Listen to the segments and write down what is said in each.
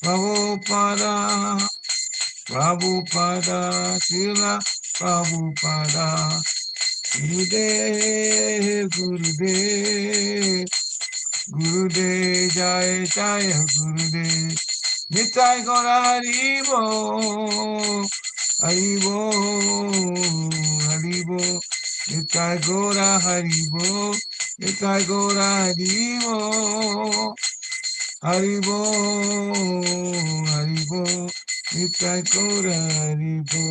Prabhupada, Prabhupada, Srila Prabhupada, Gurudev, Gurudev, Gurudev, Jaya Jaya Gurudev, Nitai Gora Haribo, Haribo, Haribo, Nitai Gora Haribo, Nitai Gora Haribo, Haribo, Haribo, Nitai Gora Haribo.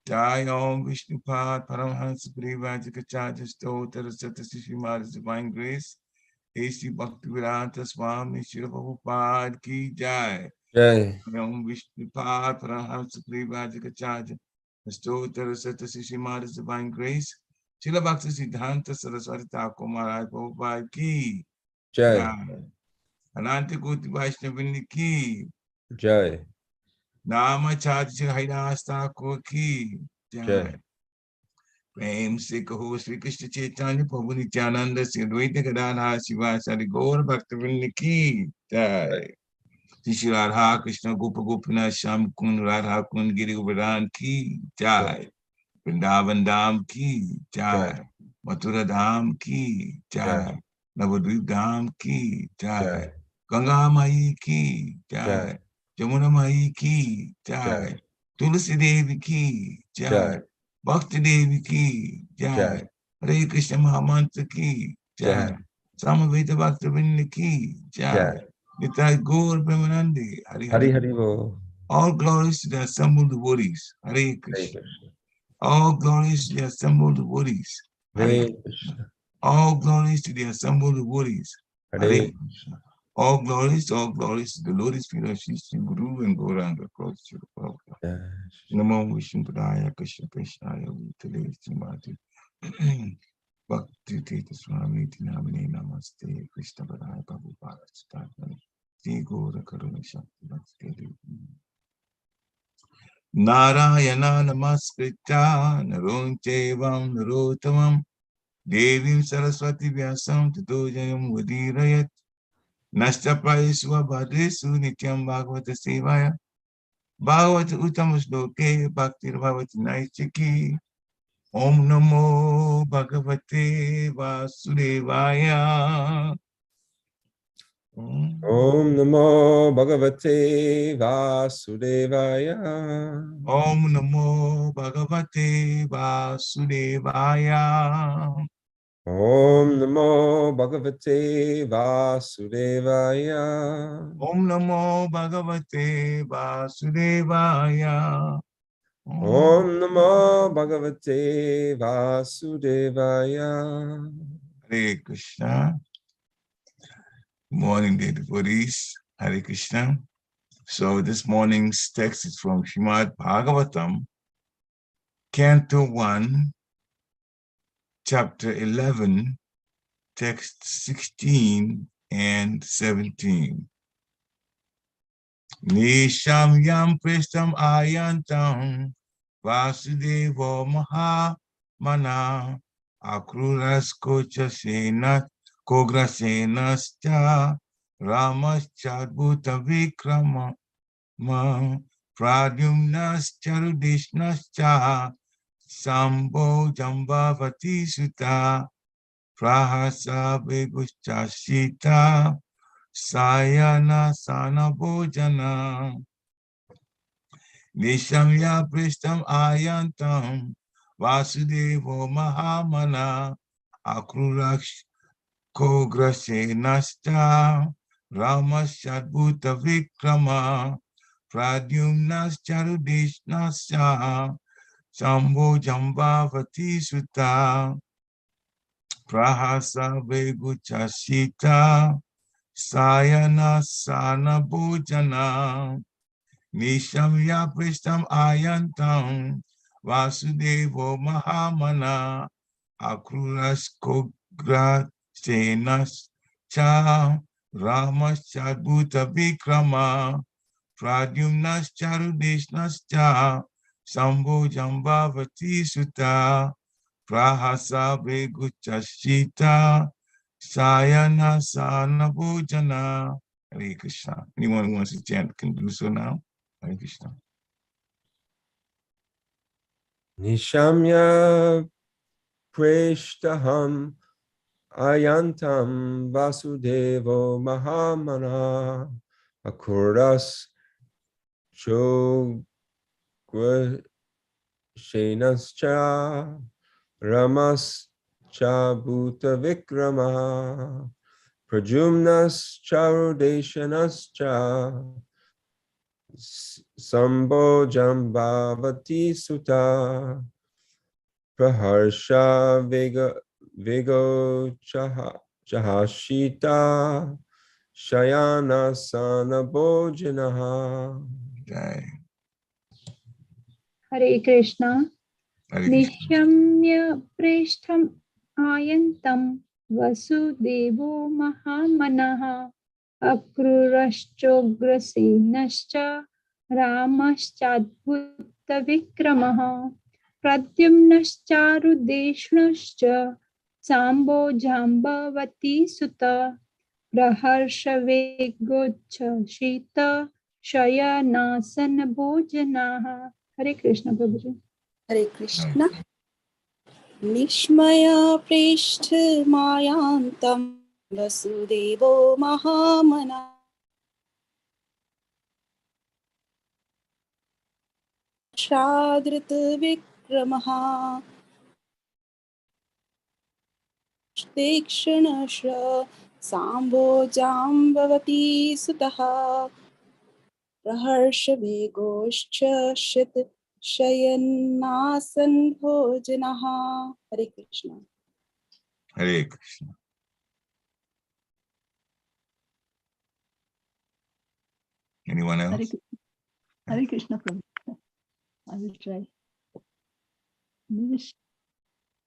Jai Om Vishnupad Paramhansa Parivajikacharya Stotra Satyasi Srimad Divine Grace A.C. Bhaktivedanta Swami Srila Prabhupada Ki Jai. Jai. Om Vishnupad Paramhansa Parivajikacharya Stotra Satyasi Srimad Divine Grace Srila Bhakti Siddhanta Saraswati Thakur Maharaj Prabhupada Ki Jai. Ananta Koti Vaishnavini Ki Jai. Nama Charya Haridas Thakur Ki Jai. Prem se kaho Sri Krishna Chaitanya Prabhu Nityananda Sri Advaita Gadadhar Sivasari Gaur Bhaktivinoda Ki Jai. Shri Radha Krishna Gopa Gopinath Shyam Kund Radha Kund Giri Govardhan Ki Jai. Vrindavan Dham Ki Jai. Mathura Dham Ki Jai. Navadvip Dham Ki Jai. Ganga Mai Ki Jai. Jamuna Mai Ki Jai. Tulsi Devi Ki Jai. Bhakti Devi Ki Jai. Hare Krishna Mahamantra Ki Jai. Samaveta Bhakti Vrinda Ki Jai. Nitai Gaur Premanande Hari Hari Hari Bo. All glories to the assembled devotees. Hare Krishna. All glories to the assembled devotees. Hare Krishna. All glories to the assembled devotees. Hare Krishna. All glories to the Lord's feet of Sri Guru and Gauranga across the Prabhupada. Namo Vishnu Padaya Krishna Krishnaya Vitale Srimati Bhakti Tita Swami Tinamini Namaste Krishna Padaya Prabhupada Siddhartha Sri Gaura Karuna Shakti Bhakti Narayana Namaskritya Narunchevam Narotamam Devim Saraswati Vyasam Tato Jayam Vadirayat Nashta Prayesva Bhadresu Nityam Bhagavata Sevaya Bhagavata Uttama Bhakti Bhagavati Naichiki Om Namo Bhagavate Vasudevaya Om Namo Bhagavate Vasudevaya. Om Namo Bhagavate Vasudevaya. Om Namo Bhagavate Vasudevaya. Om Namo Bhagavate Vasudevaya. Om Namo Bhagavate Vasudevaya. Hare Krishna. Morning, dear devotees. Hare Krishna. So this morning's text is from Srimad Bhagavatam, Canto 1, Chapter 11, Text 16 and 17. Nisham yam prestam ayantam Vasudevo Mahamana Akruras Kochasena Kograsenascha Ramaschadbhuta Vikrama Pradyumnas Charudishnascha Sambho Jambavati Sutta Prahasa Beguschashita Sayana Sana Bhojana Nishamya Pristam Ayantam Vasudevo Mahamana Akruraksh Kograsenasta Ramashadbhuta Vikrama Pradyumnas Charudishnasya Shambho Jambavati Sutta Prahasa Veguchashita Sayana Sana Bhojana Nishamya Pristam Ayantam Vasudevo Mahamana Akruras Kogra Senas Cha Ramashadbhuta Vikrama Pradyumnas Charudishnas Cha Sambho Jambavati Sutta Prahasa Veguchashita Sayana Sana Bhojana. Hare Krishna. Anyone who wants to chant can do so now. Hare Krishna. Nishamya Preshtaham Ayantam Vasudevo Mahamana Akuras Chogvashenascha Ramascha Bhuta Vikrama Prajumnascha Rudeshanascha Sambojambhavati Sutta Praharsha Vego Chahashita Shayana Sana Bhojanaha. Jai. Hare Krishna. Hare Krishna. Nishamya preshtham ayantam vasudevo mahamanaha akrurashchograsenascha ramaschadbhuta vikramaha pradyumnascharudeshnascha sambo jambavati sutta praharshavegocha shita shayanasana bhojanaha. Hare Krishna Prabhuji. Hare Krishna. Nishmaya Prishth Mayantam Vasudevo Mahamana Shadrit Vikramaha Tekshanasha Sambho Jambavati Sutaha Praharshavegoscha Shit Shayanasan Bhojanaha. Hare Krishna. Hare Krishna. Anyone else? Hare Krishna Prabhu. I will try.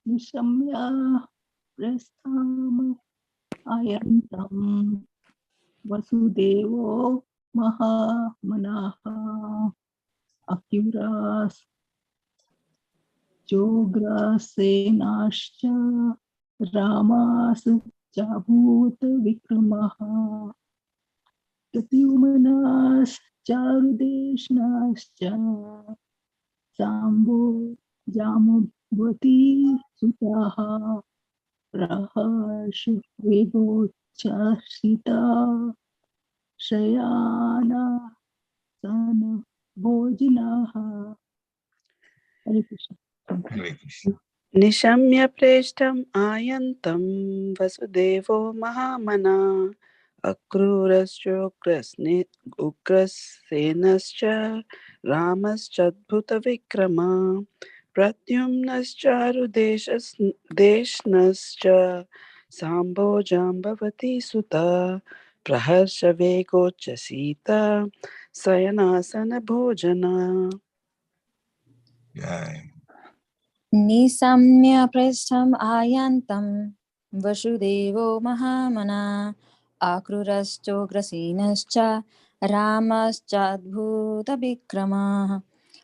Nishamya Prastham Ayantam Vasudevo Mahamanaha Akuras Jograsenascha Ramas Chabhut Vikramaha Pratyumanas Charudeshnascha Sambo Jamabhati Sutaha Praharsh Vigochashita Shayana Sana Bhojanaha. Hare Krishna. Hare Krishna. Nishamya Preshtam Ayantam Vasudevo Mahamana Ugrasenascha Ramaschadbhuta Vikrama Pradyumnascharudeshnascha Sambo Jambavati Sutta Praharsha Vegochasita Sayanasana Bhojana. Jai. Nisamnya prastham ayantam vasudevo mahamana akruraschograsenascha ramaschadbhuta vikrama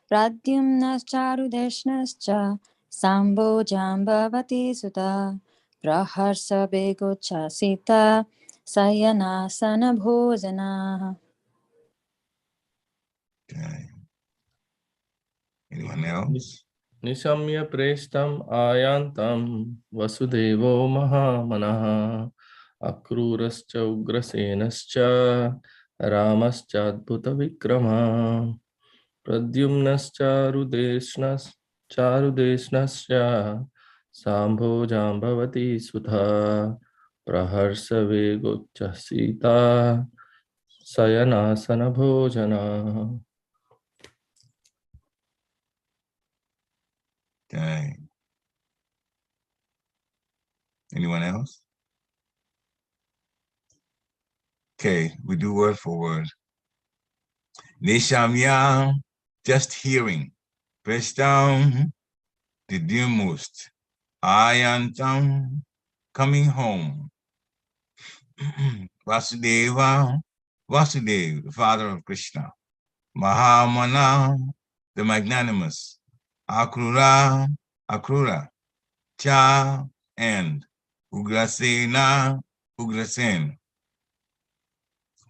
pradyumnascharudeshnascha sambo jambavati sutta praharsa begochasita sayanasana bhojana. Jai. Anyone else? Nishamya Preshtam Ayantam Vasudevo Mahamanaha Akrurascha Ugrasenascha Ramaschadbhuta Vikrama Pradyumnascharudeshnascha Sambho Jambavati Sudha Praharsa Vegochasita Sayanasana Bhojana. Jai. Anyone else? Okay, we do word for word. Nishamya, just hearing. Preshtam, the dearmost. Ayantam, coming home. Vasudeva, Vasudev, the father of Krishna. Mahamana, the magnanimous. Akrura, Akrura. Cha, and. Ugrasena, Ugrasen,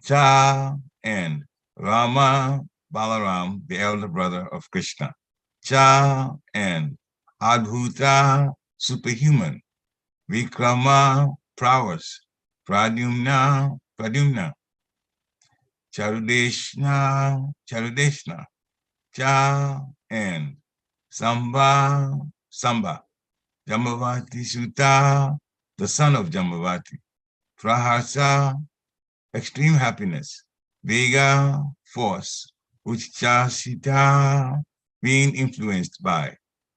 Cha, and Rama, Balaram, the elder brother of Krishna. Cha and Adhuta, superhuman. Vikrama, prowess. Pradyumna, Charudeshna, Cha and Samba, Jambavati Sutta, the son of Jambavati. Praharsa, extreme happiness. Vega, force. Uchchasita, being influenced by.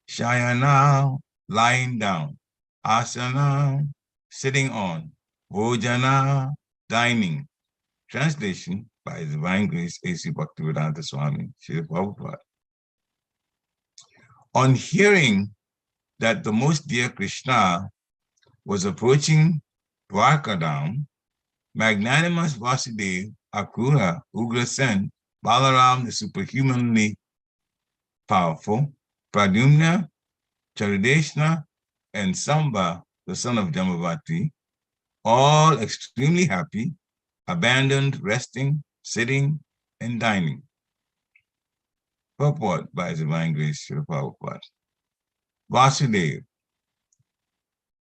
Shayana, lying down. Asana, sitting on. Bhojana, dining. Translation by His Divine Grace A.C. Bhaktivedanta Swami, Srila Prabhupada. On hearing that the most dear Krishna was approaching Dwarkadam, magnanimous Vasudeva, Akrura, Ugrasen, Balaram, the superhumanly powerful, Pradyumna, Charudeshna, and Samba, the son of Jambavati, all extremely happy, abandoned resting, sitting, and dining. Purport by His Divine Grace, Srila Prabhupada. Vasudeva,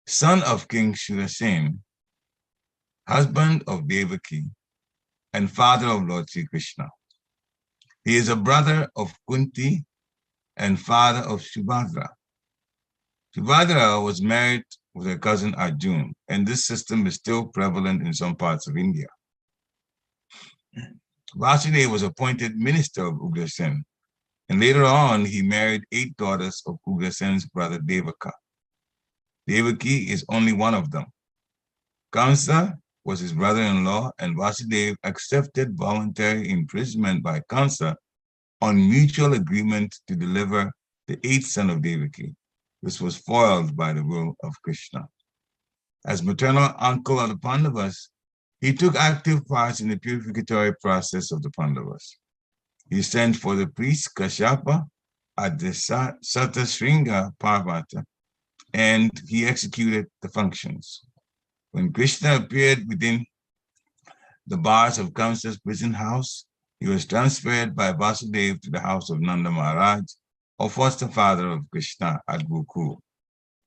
son of King Shurasen, husband of Devaki, and father of Lord Sri Krishna. He is a brother of Kunti and father of Subhadra. Subhadra was married with her cousin Arjun, and this system is still prevalent in some parts of India. Vasudeva was appointed minister of Ugrasen, and later on he married 8 daughters of Ugrasen's brother Devaka. Devaki is only one of them. Kamsa was his brother-in-law, and Vasudeva accepted voluntary imprisonment by Kamsa on mutual agreement to deliver the 8th son of Devaki. This was foiled by the will of Krishna. As maternal uncle of the Pandavas, he took active part in the purificatory process of the Pandavas. He sent for the priest Kashyapa at the Satasringa Parvata, and he executed the functions. When Krishna appeared within the bars of Kamsa's prison house, he was transferred by Vasudeva to the house of Nanda Maharaj, or foster father of Krishna at Gokul.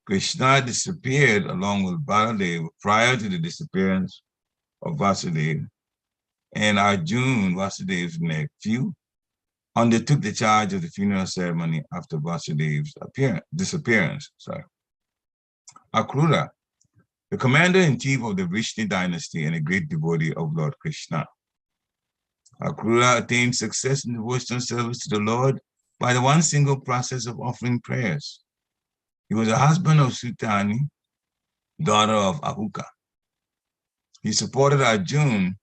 Krishna disappeared along with Baladeva prior to the disappearance of Vasudeva, and Arjun, Vasudeva's nephew, undertook the charge of the funeral ceremony after Vasudeva's disappearance. Akrura, the commander-in-chief of the Vishnu dynasty and a great devotee of Lord Krishna. Akrura attained success in devotional service to the Lord by the one single process of offering prayers. He was a husband of Sutani, daughter of Ahuka. He supported Arjun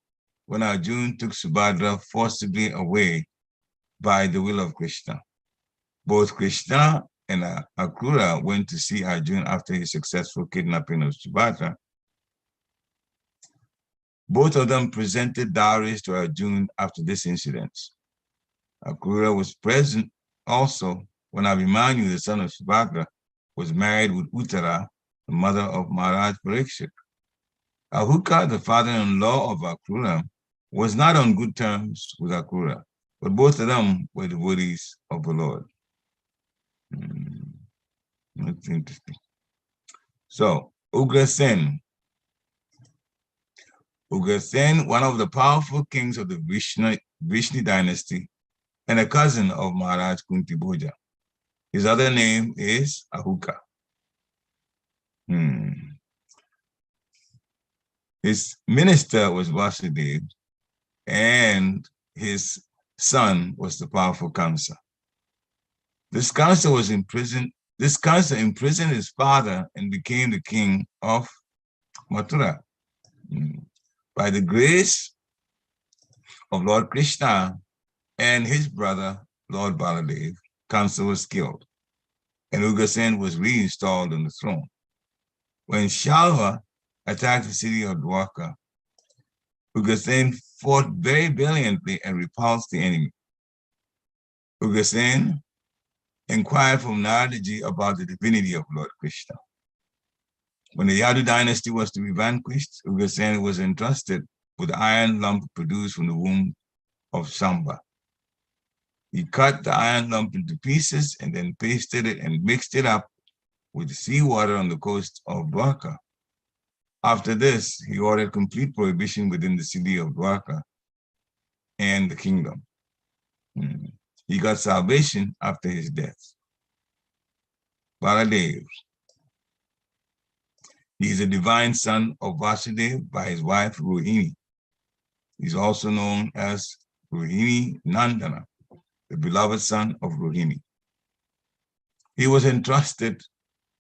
when Arjun took Subhadra forcibly away by the will of Krishna. Both Krishna and Akrura went to see Arjun after his successful kidnapping of Subhadra. Both of them presented dowries to Arjun after this incident. Akrura was present also when Abhimanyu, the son of Subhadra, was married with Uttara, the mother of Maharaj Pariksit. Ahuka, the father-in-law of Akrura, was not on good terms with Akrura, but both of them were devotees of the Lord. That's interesting. So, Ugrasen, one of the powerful kings of the Vishnu dynasty and a cousin of Maharaj Kunti Bhoja. His other name is Ahuka. His minister was Vasudeva, and his son was the powerful Kamsa. This Kamsa imprisoned his father and became the king of Mathura. By the grace of Lord Krishna and his brother, Lord Baladev, Kamsa was killed, and Ugrasen was reinstalled on the throne. When Shalva attacked the city of Dwarka, Ugrasen fought very valiantly and repulsed the enemy. Ugrasen inquired from Naradaji about the divinity of Lord Krishna. When the Yadu dynasty was to be vanquished, Ugrasen was entrusted with the iron lump produced from the womb of Samba. He cut the iron lump into pieces and then pasted it and mixed it up with the seawater on the coast of Dwarka. After this, he ordered complete prohibition within the city of Dwarka and the kingdom. He got salvation after his death. Baladev. He is a divine son of Vasudeva by his wife Rohini. He's also known as Rohini Nandana, the beloved son of Rohini. He was entrusted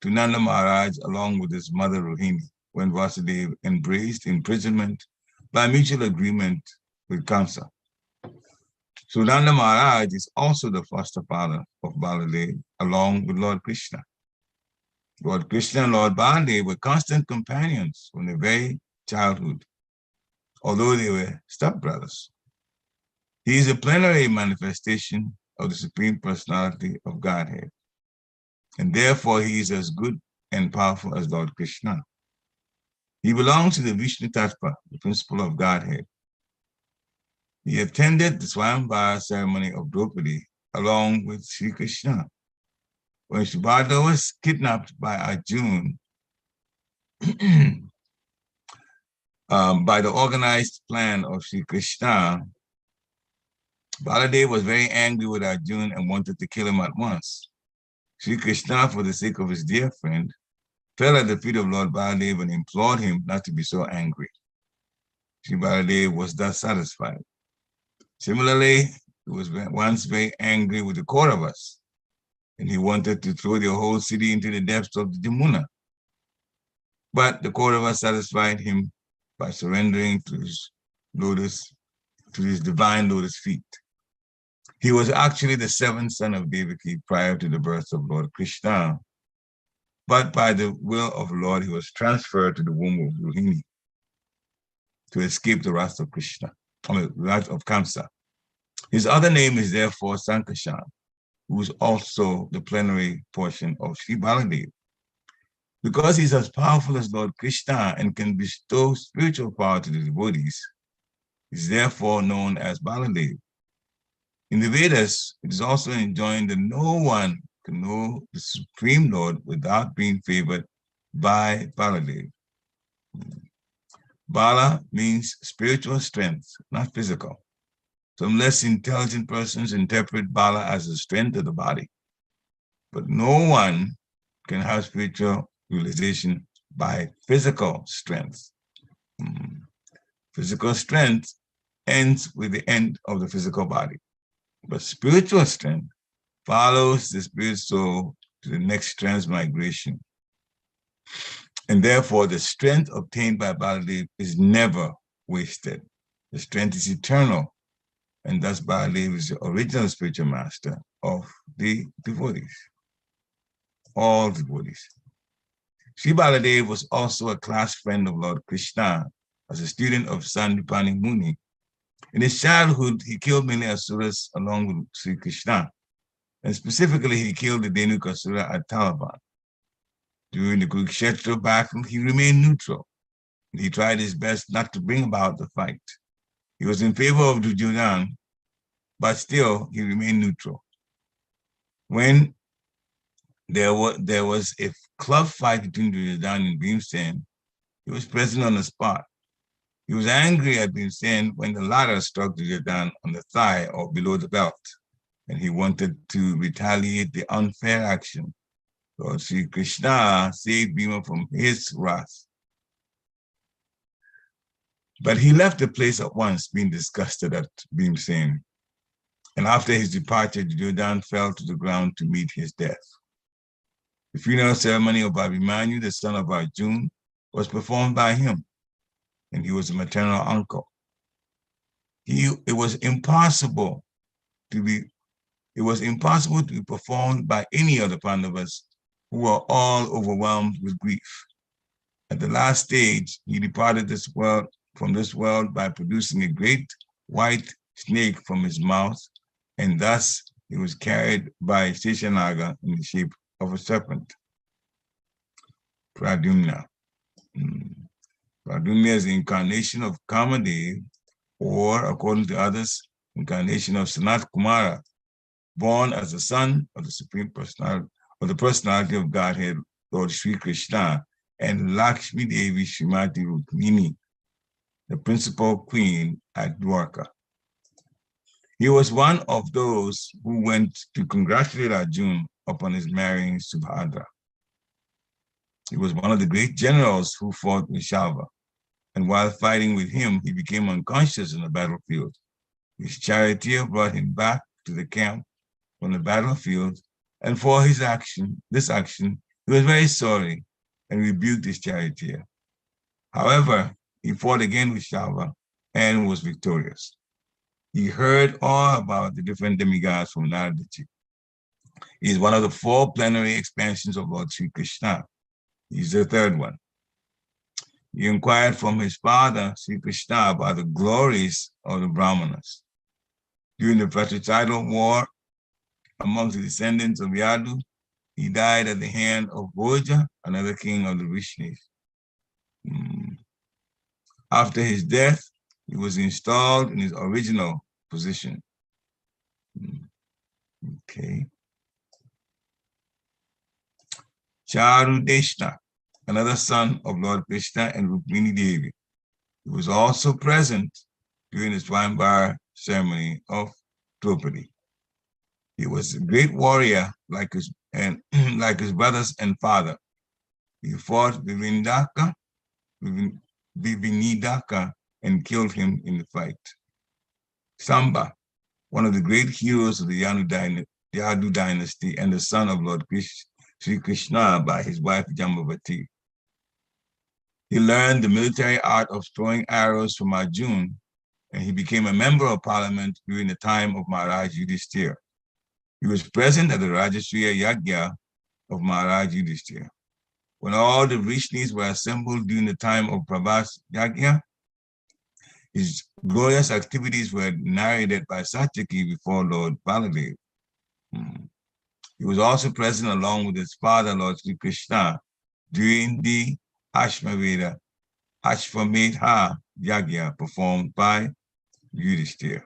to Nanda Maharaj along with his mother Rohini when Vasudeva embraced imprisonment by mutual agreement with Kamsa. So Nanda Maharaj is also the foster father of Baladev along with Lord Krishna. Lord Krishna and Lord Baladev were constant companions from their very childhood, although they were stepbrothers. He is a plenary manifestation of the Supreme Personality of Godhead, and therefore he is as good and powerful as Lord Krishna. He belongs to the Vishnu Tattva, the principle of Godhead. He attended the Swayamvara ceremony of Draupadi along with Sri Krishna. When Subhadra was kidnapped by Arjuna by the organized plan of Sri Krishna, Baladev was very angry with Arjuna and wanted to kill him at once. Sri Krishna, for the sake of his dear friend, fell at the feet of Lord Baladev and implored him not to be so angry. Sri Baladev was thus satisfied. Similarly, he was once very angry with the Kauravas, and he wanted to throw the whole city into the depths of the Jamuna. But the Kauravas satisfied him by surrendering to his divine lotus feet. He was actually the seventh son of Devaki prior to the birth of Lord Krishna, but by the will of the Lord, he was transferred to the womb of Rohini to escape the wrath of Krishna, the wrath of Kamsa. His other name is therefore Sankashan, who is also the plenary portion of Sri Baladev. Because he's as powerful as Lord Krishna and can bestow spiritual power to the devotees, he's therefore known as Baladev. In the Vedas, it is also enjoined that no one can know the Supreme Lord without being favored by Baladev. Bala means spiritual strength, not physical. Some less intelligent persons interpret Bala as the strength of the body. But no one can have spiritual realization by physical strength. Physical strength ends with the end of the physical body. But spiritual strength follows the spirit soul to the next transmigration. And therefore, the strength obtained by Baladev is never wasted. The strength is eternal. And thus Baladev is the original spiritual master of the devotees, all devotees. Sri Baladev was also a class friend of Lord Krishna as a student of Sandipani Muni. In his childhood, he killed many asuras along with Sri Krishna, and specifically he killed the Dhenukasura at Talavan. During the Kurukshetra battle, he remained neutral. He tried his best not to bring about the fight. He was in favor of Duryodhana, but still he remained neutral. When there was a club fight between Duryodhana and Bhimsen, he was present on the spot. He was angry at Bhimsen when the latter struck Duryodhana on the thigh or below the belt, and he wanted to retaliate the unfair action. So Sri Krishna saved Bhima from his wrath. But he left the place at once, being disgusted at Bhimsen. And after his departure, Duryodhana fell to the ground to meet his death. The funeral ceremony of Abhimanyu, the son of Arjuna, was performed by him, and he was a maternal uncle. It was impossible to be performed by any of the Pandavas, who were all overwhelmed with grief. At the last stage, he departed from this world by producing a great white snake from his mouth, and thus he was carried by Sheshanaga in the shape of a serpent. Pradyumna. Pradyumna is the incarnation of Kamadev, or according to others, incarnation of Sanat Kumara, born as the son of the Supreme Personality, of the Personality of Godhead, Lord Sri Krishna, and Lakshmi Devi Srimati Rukmini, the principal queen at Dwarka. He was one of those who went to congratulate Arjuna upon his marrying Subhadra. He was one of the great generals who fought with Shalva, and while fighting with him, he became unconscious in the battlefield. His charioteer brought him back to the camp from the battlefield, and for this action, he was very sorry and rebuked his charioteer. However, he fought again with Shalva and was victorious. He heard all about the different demigods from Naradaji. He is one of the 4 plenary expansions of Lord Sri Krishna. He's the 3rd one. He inquired from his father, Sri Krishna, about the glories of the Brahmanas. During the fratricidal war amongst the descendants of Yadu, he died at the hand of Bhoja, another king of the Vishnus. After his death, he was installed in his original position. Okay. Charudeshna, another son of Lord Krishna and Rukmini Devi. He was also present during the Swayamvar ceremony of Draupadi. He was a great warrior like his brothers and father. He fought Vivinidaka, and killed him in the fight. Samba, one of the great heroes of the Yadu dynasty and the son of Lord Sri Krishna by his wife Jambavati. He learned the military art of throwing arrows from Arjuna, and he became a member of parliament during the time of Maharaj Yudhishthira. He was present at the Rajasuya Yagya of Maharaj Yudhishthira. When all the Vishnus were assembled during the time of Prabhas Yagya, his glorious activities were narrated by Satyaki before Lord Baladev. He was also present along with his father, Lord Sri Krishna, during the Ashvamedha Yagya performed by Yudhishthira.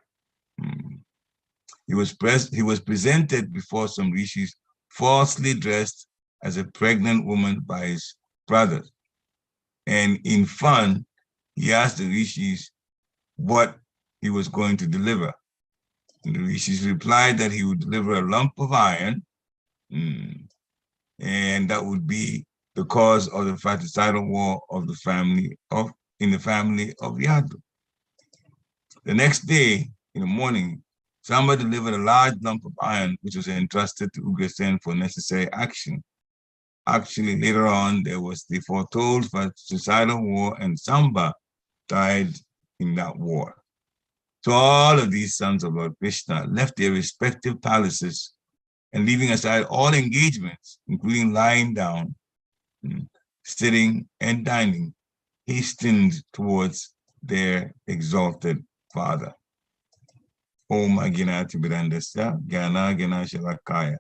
He was presented before some rishis falsely dressed as a pregnant woman by his brothers. And in fun, he asked the rishis what he was going to deliver. And the rishis replied that he would deliver a lump of iron, and that would be the cause of the fratricidal war of the family of Yadu. The next day, in the morning, Samba delivered a large lump of iron, which was entrusted to Ugrasen for necessary action. Actually, later on, there was the foretold fratricidal war, and Samba died in that war. So all of these sons of Lord Krishna left their respective palaces and leaving aside all engagements, including lying down, sitting, and dining, hastened towards their exalted father. Om Aginati Birandasya, Gyana Gana Shalakaya,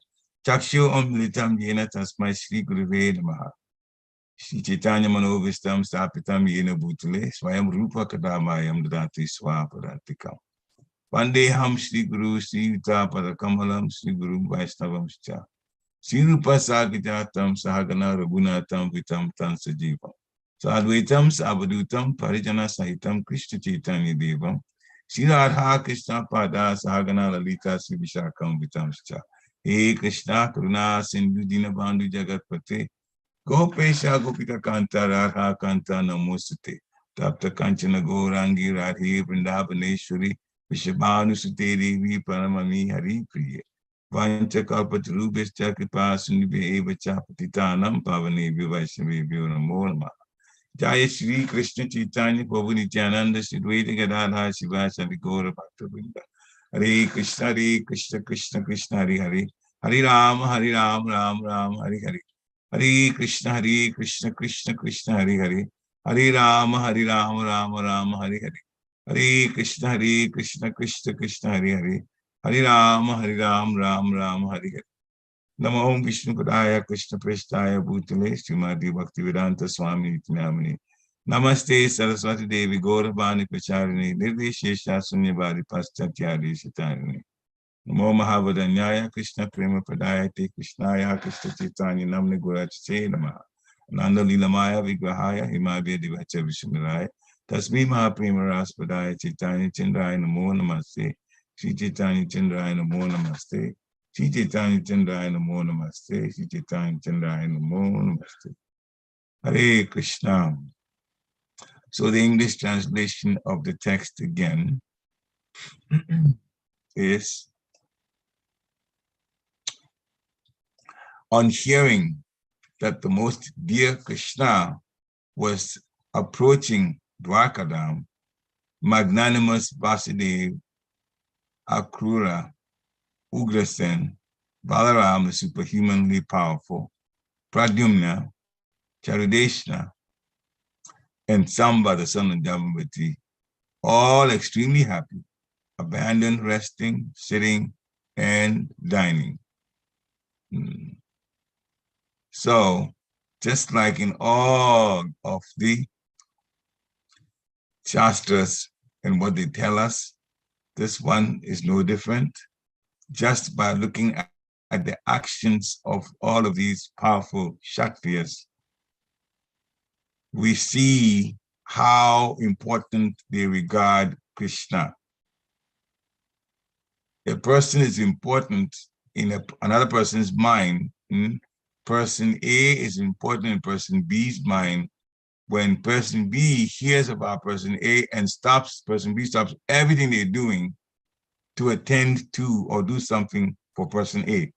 Chakshu Omlitam Yena Tasmai Shri Guruve Namaha, Shri Chaitanya Manovistam Sapitam Yena Bhutale, Swayam Rupa Kadamayam Dati Swaparantikam. Vandeham Shri Guru Sri Yuta Padakamalam Shri Guru Vaishnavam Shcha. Shri Rupa Sagijatam Sahagana Raghunatam Vitam Tansajivam. Sadvaitam Savadutam Parijana Sahitam Krishna Chaitanya Devam. Shri Radha Krishna Pada Sahagana Lalita Sri Vishakam Vitam Shcha. He Krishna Karuna Sindhu Dina Bandhu Jagatpate. Gopesha Gopika Kanta Radha Kanta Namosate. Tapta Kanchana Gourangi Radhe Vrindavaneshwari. Vishabhanu Sute Devi Paramani Hari Priya. Vancha Kalpatarubhescha Kripa Sundibhe Eva Chapatitanam Pavane Vaishnavi Namo Namaha. Jaya Shri Krishna Chaitanya Prabhu Nityananda Shri Dvaita Gadadhara Shivasari Gaura Bhaktavrinda. Hare Krishna Krishna Krishna Hare Hare. Hare Rama Ram Ram Hare Hare. Hare Krishna Krishna Krishna Hare Hare. Hare Rama Ram Ram Hare Hare. Hare Krishna Krishna Krishna Hare Hare. Hare Rama Ram Ram Hare Hare. Namo Om Vishnu Padaya Krishna Prestaya Bhutale Srimati Bhaktivedanta Swami Nityanamani. Namaste Saraswati Devi Gauravani Pacharini Nirvishesha Sunyavadi Paschatya Shitarini. Namo Mahavadanyaya Krishna Prema Padayate Krishnaya Krishna Chaitanya Namne Gurachate Namaha. Nanda Lilamaya Vigrahaya Himabhya Divacha Vishnudaraya Tasmi Mahaprema Raspadaya Chaitanya Chandraya Namo Namaste. Shri Chaitanya Chandraya Namo Namaste. Shri Chaitanya Chandraya Namo Namaste. Shri Chaitanya Chandraya Namo Namaste. Hare Krishna. So the English translation of the text again is, on hearing that the most dear Krishna was approaching Dwarkadam, magnanimous Vasudeva, Akrura, Ugrasen, Balaram, the superhumanly powerful, Pradyumna, Charudeshna, and Samba, the son of Devotee, all extremely happy, abandoned resting, sitting, and dining. So, just like in all of the Shastras and what they tell us, this one is no different. Just by looking at the actions of all of these powerful Kshatriyas, we see how important they regard Krishna. A person is important in another person's mind. Person A is important in person B's mind. When person B hears about person A and person B stops everything they're doing to attend to or do something for person A.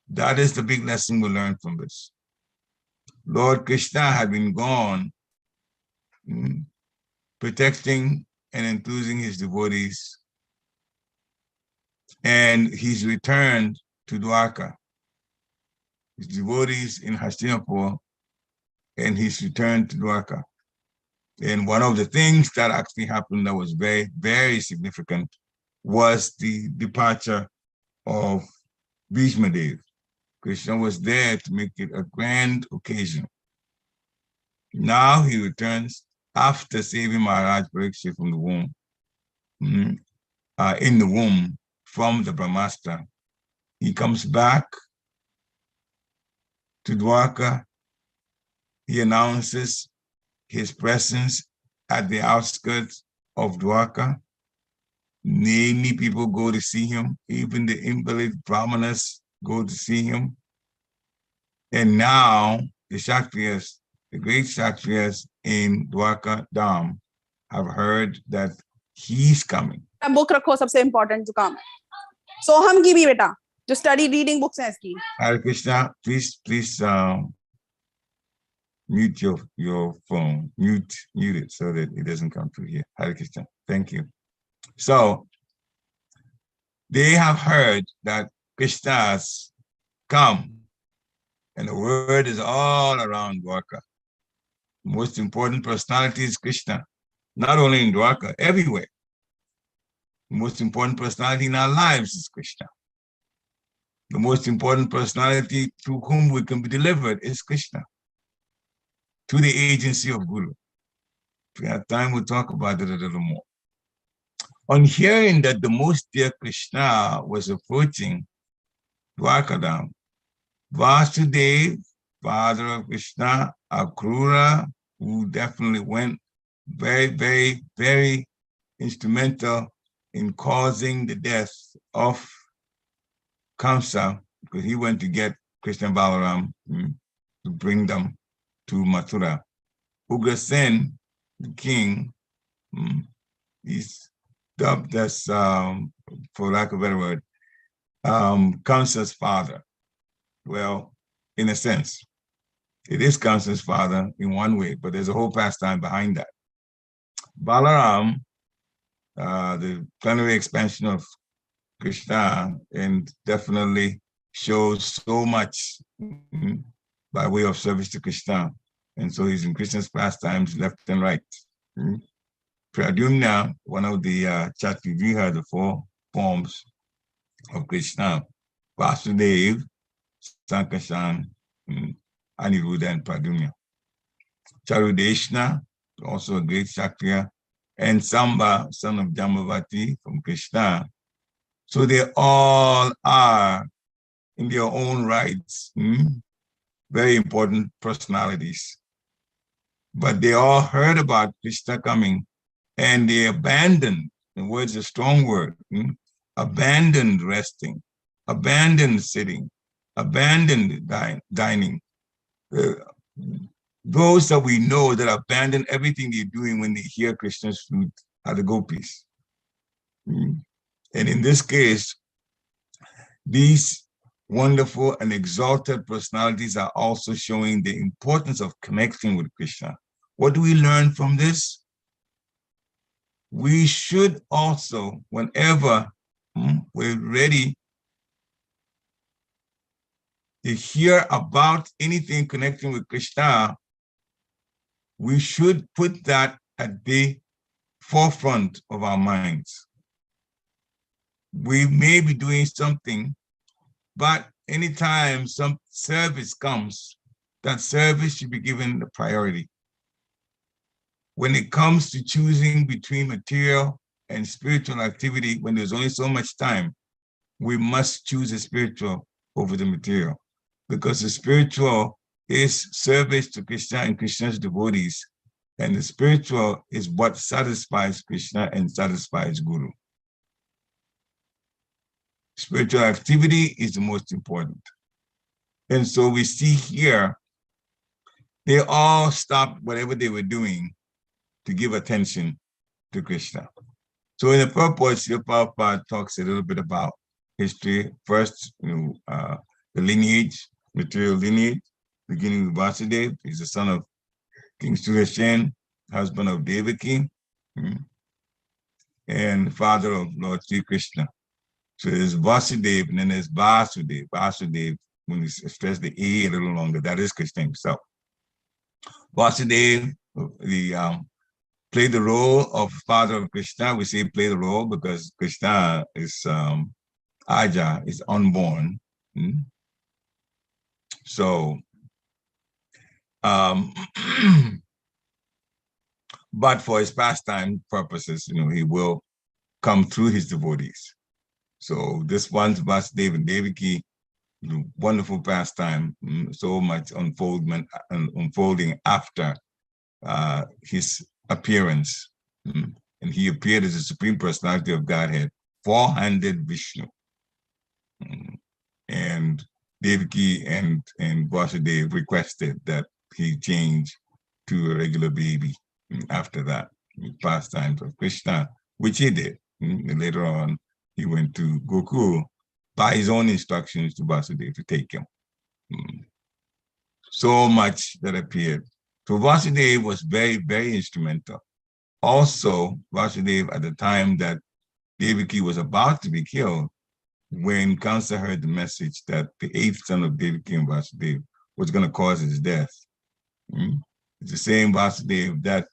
That is the big lesson we learn from this. Lord Krishna had been gone, protecting and enthusing his devotees, and he's returned to Dwarka. His devotees in Hastinapur, and he's returned to Dwarka. And one of the things that actually happened that was very, very significant was the departure of Bhishmadev. Krishna was there to make it a grand occasion. Now he returns after saving Maharaj Pariksit from the womb, in the womb from the Brahmastra. He comes back to Dwarka. He announces his presence at the outskirts of Dwarka. Many people go to see him. Even the invalid brahmanas go to see him. And now the Kshatriyas, the great Kshatriyas in Dwarka Dham, have heard that he's coming. Book रखो, सबसे important जो काम है सोहम की भी बेटा जो study reading books हैं इसकी. Hare Krishna, please mute your phone, mute it so that it doesn't come through here. Hare Krishna, thank you. So they have heard that Krishna's come, and the word is all around Dwarka. The most important personality is Krishna, not only in Dwarka, everywhere. The most important personality in our lives is Krishna. The most important personality through whom we can be delivered is Krishna, through the agency of Guru. If we have time, we'll talk about it a little more. On hearing that the most dear Krishna was approaching Dwarkadam, Vasudeva, father of Krishna, Akrura, who definitely went very, very, very instrumental in causing the death of Kamsa, because he went to get Krishna and Balaram to bring them to Mathura. Ugrasen, the king, he's dubbed as, for lack of a better word, Kamsa's father. Well, in a sense, it is Kamsa's father in one way, but there's a whole pastime behind that. Balaram, the plenary expansion of Krishna, and definitely shows so much by way of service to Krishna. And so he's in Krishna's pastimes left and right. Pradyumna, one of the Chaturviha, the 4 forms of Krishna, Vasudev, Sankarshan, Aniruddha, and Pradyumna. Charudeshna, also a great Kshatriya, and Samba, son of Jambavati from Krishna. So they all are, in their own rights, very important personalities. But they all heard about Krishna coming, and they abandoned, the word's a strong word, abandoned resting, abandoned sitting, abandoned dining. Those that we know that abandon everything they're doing when they hear Krishna's flute are the gopis. And in this case, these wonderful and exalted personalities are also showing the importance of connecting with Krishna. What do we learn from this? We should also, whenever we're ready to hear about anything connecting with Krishna, we should put that at the forefront of our minds. We may be doing something, but anytime some service comes, that service should be given the priority. When it comes to choosing between material and spiritual activity, when there's only so much time, we must choose the spiritual over the material, because the spiritual is service to Krishna and Krishna's devotees, and the spiritual is what satisfies Krishna and satisfies Guru. Spiritual activity is the most important. And so we see here, they all stopped whatever they were doing to give attention to Krishna. So in the purport, Srila Prabhupada talks a little bit about history. First, the lineage, material lineage, beginning with Vasudeva. He's the son of King Sudarshan, husband of Devaki, and father of Lord Sri Krishna. So there's Vasudeva, and then there's Vasudeva. Vasudeva, when you stress the A a little longer, that is Krishna himself. Vasudeva, played the role of father of Krishna. We say play the role because Krishna is Aja, is unborn. So, but for his pastime purposes, he will come through his devotees. So this one's Vasudeva and Devaki, wonderful pastime, so much unfolding after his appearance. And he appeared as the Supreme Personality of Godhead, four-handed Vishnu. And Devaki and Vasudeva requested that he change to a regular baby after that, pastimes of Krishna, which he did. And later on, he went to Gokul by his own instructions to Vasudeva to take him. So much that appeared. So Vasudeva was very, very instrumental. Also, Vasudeva, at the time that Devaki was about to be killed, when Kamsa heard the message that the eighth son of Devaki and Vasudeva was going to cause his death, it's the same Vasudeva that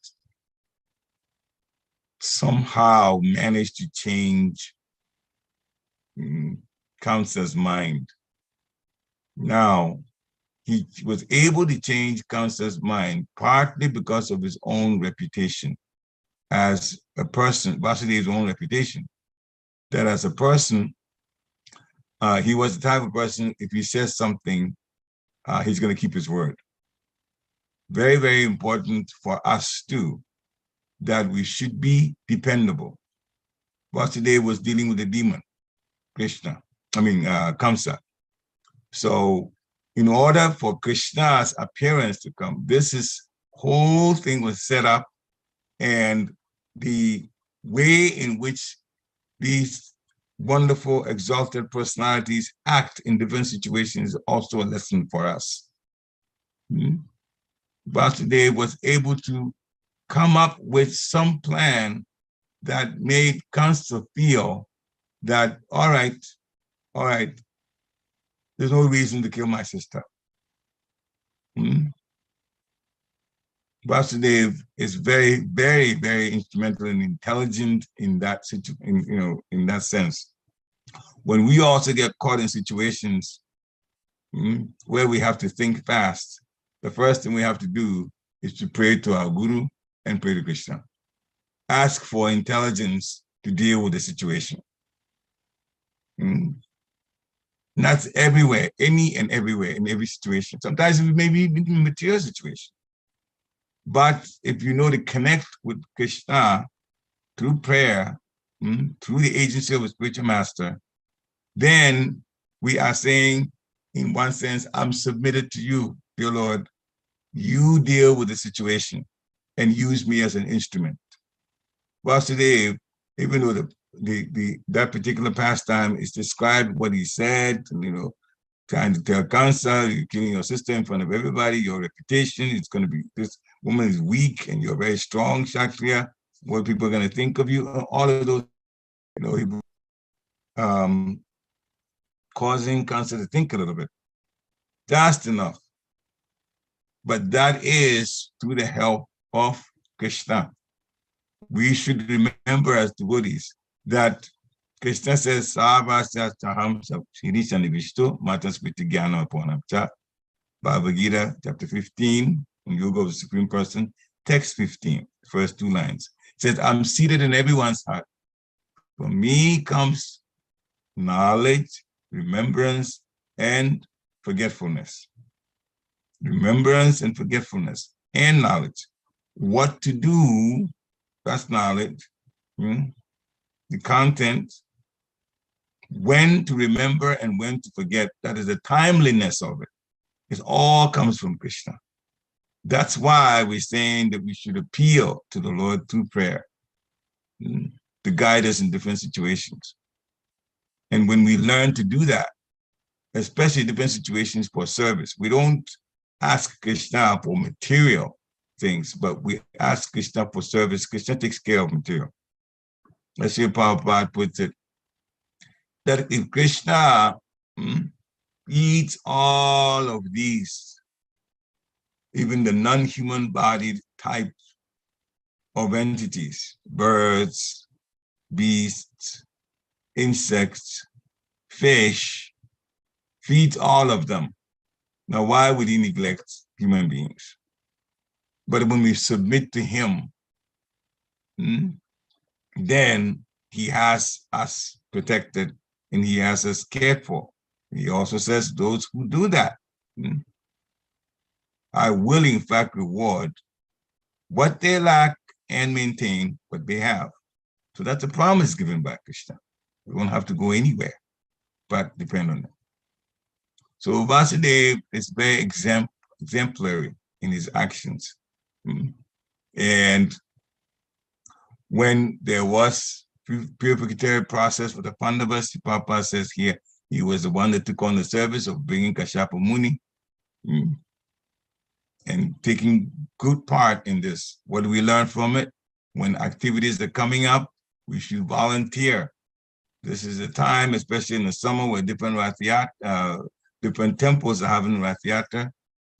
somehow managed to change Kamsa's mind. Now, he was able to change Kamsa's mind partly because of his own reputation as a person, Vasudeva's own reputation, that as a person, he was the type of person, if he says something, he's going to keep his word. Very, very important for us too, that we should be dependable. Vasudeva was dealing with a demon, Kamsa. So in order for Krishna's appearance to come, whole thing was set up, and the way in which these wonderful, exalted personalities act in different situations is also a lesson for us. Vasudeva was able to come up with some plan that made Kamsa feel that, all right, there's no reason to kill my sister. Vasudeva is very, very, very instrumental and intelligent in that in that sense. when we also get caught in situations where we have to think fast, the first thing we have to do is to pray to our Guru and pray to Krishna. Ask for intelligence to deal with the situation. That's everywhere, any and everywhere, in every situation. Sometimes it may be in a material situation. But if you know to connect with Krishna through prayer, through the agency of a spiritual master, then we are saying, in one sense, I'm submitted to you, dear Lord. You deal with the situation and use me as an instrument. Vasudeva, even though that particular pastime is described what he said, trying to tell Kansa, you're killing your sister in front of everybody, your reputation, it's going to be, this woman is weak and you're very strong, Kshatriya, what people are going to think of you, all of those, causing Kansa to think a little bit. That's enough. But that is through the help of Krishna. We should remember as devotees that Krishna says, Bhagavad Gita, chapter 15, in Yoga of the Supreme Person, text 15, first 2 lines. It says, I'm seated in everyone's heart. From me comes knowledge, remembrance, and forgetfulness. Remembrance and forgetfulness and knowledge. What to do, that's knowledge. The content, when to remember and when to forget, that is the timeliness of it. It all comes from Krishna. That's why we're saying that we should appeal to the Lord through prayer to guide us in different situations. And when we learn to do that, especially different situations for service, we don't ask Krishna for material things, but we ask Krishna for service. Krishna takes care of material. As Sri Prabhupada puts it, that if Krishna eats all of these, even the non-human bodied type of entities, birds, beasts, insects, fish, feeds all of them. Now, why would he neglect human beings? But when we submit to him, then he has us protected and he has us cared for. He also says those who do that, I will in fact reward what they lack and maintain what they have. So that's a promise given by Krishna. We won't have to go anywhere, but depend on it. So Vasudeva is very exemplary in his actions. And when there was purificatory process for the Pandavas, Papa says here, he was the one that took on the service of bringing Kashyapa Muni and taking good part in this. What do we learn from it? When activities are coming up, we should volunteer. This is a time, especially in the summer, where different temples are having Rath Yatra.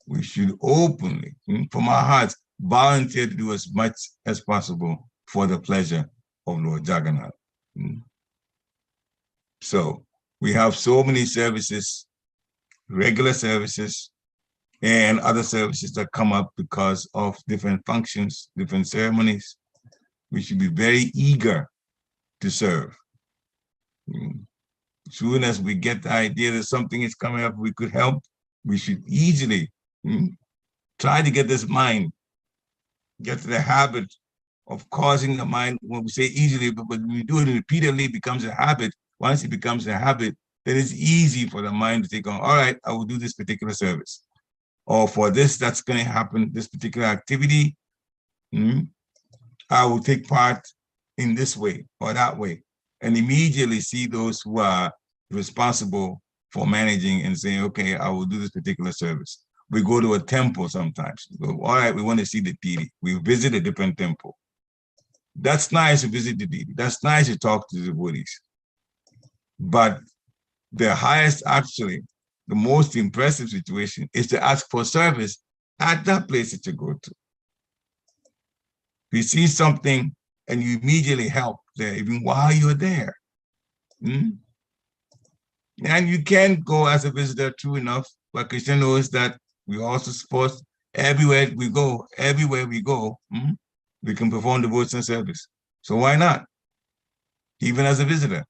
We should openly, from our hearts, volunteer to do as much as possible for the pleasure of Lord Jagannath. So we have so many services, regular services, and other services that come up because of different functions, different ceremonies. We should be very eager to serve. As soon as we get the idea that something is coming up we could help, we should easily try to get this mind, get to the habit of causing the mind, when we say easily, but when we do it repeatedly, it becomes a habit. Once it becomes a habit, then it's easy for the mind to take on, all right, I will do this particular service. Or for this, that's going to happen, this particular activity, I will take part in this way or that way. And immediately see those who are responsible for managing and say, okay, I will do this particular service. We go to a temple sometimes. We go, all right, we want to see the deity. We visit a different temple. That's nice to visit the deity. That's nice to talk to the devotees. But the highest, actually, the most impressive situation is to ask for service at that place that you go to. If you see something and you immediately help there, even while you're there. And you can go as a visitor, true enough, but Krishna knows that we also supposed everywhere we go, we can perform devotional service. So why not? Even as a visitor,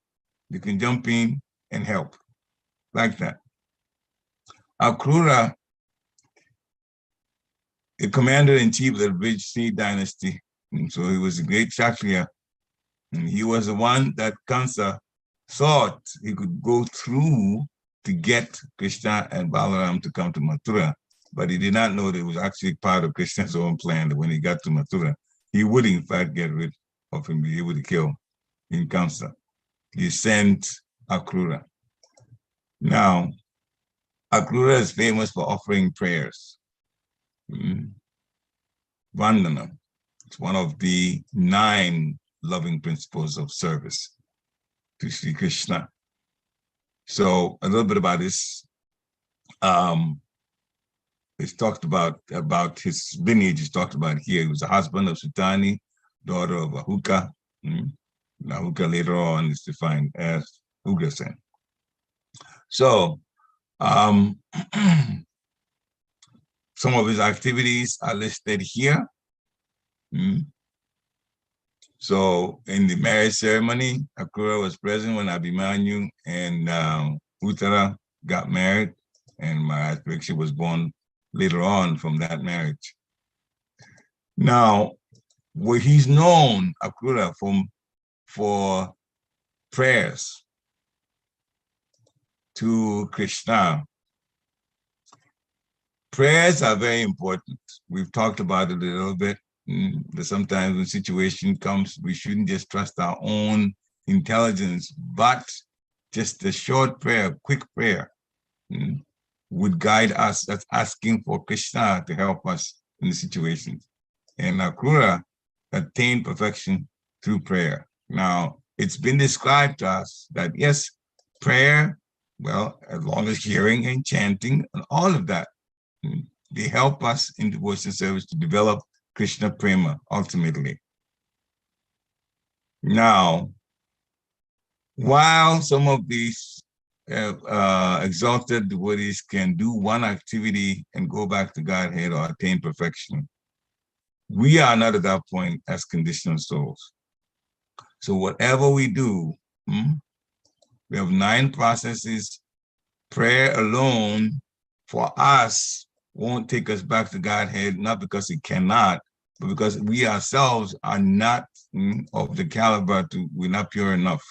you can jump in and help like that. Akrura, the commander-in-chief of the Vijayasena dynasty, and so he was a great Kshatriya, and he was the one that Kansa thought he could go through to get Krishna and Balaram to come to Mathura, but he did not know that it was actually part of Krishna's own plan, that when he got to Mathura, he would in fact get rid of him, he would kill in Kamsa. He sent Akrura. Now, Akrura is famous for offering prayers. Vandana. It's one of the 9 loving principles of service to Sri Krishna. So a little bit about this. It's talked about his lineage. It's talked about here. He was the husband of Sutani, daughter of Ahuka. Ahuka later on is defined as Ugrasen. So some of his activities are listed here. So in the marriage ceremony, Akrura was present when Abhimanyu and Uttara got married, and Maharaj Pariksit was born later on from that marriage. Now, where he's known, Akrura, for prayers to Krishna. Prayers are very important. We've talked about it a little bit. That sometimes when situation comes, we shouldn't just trust our own intelligence, but just a short prayer, quick prayer, would guide us. That's asking for Krishna to help us in the situation. And Akrura attained perfection through prayer. Now, it's been described to us that yes, prayer, well, as long as hearing and chanting and all of that, they help us in devotional service to develop Krishna Prema ultimately. Now, while some of these exalted devotees can do one activity and go back to Godhead or attain perfection, we are not at that point as conditional souls. So whatever we do, we have 9 processes. Prayer alone for us won't take us back to Godhead, not because it cannot, but because we ourselves are not of the caliber we're not pure enough.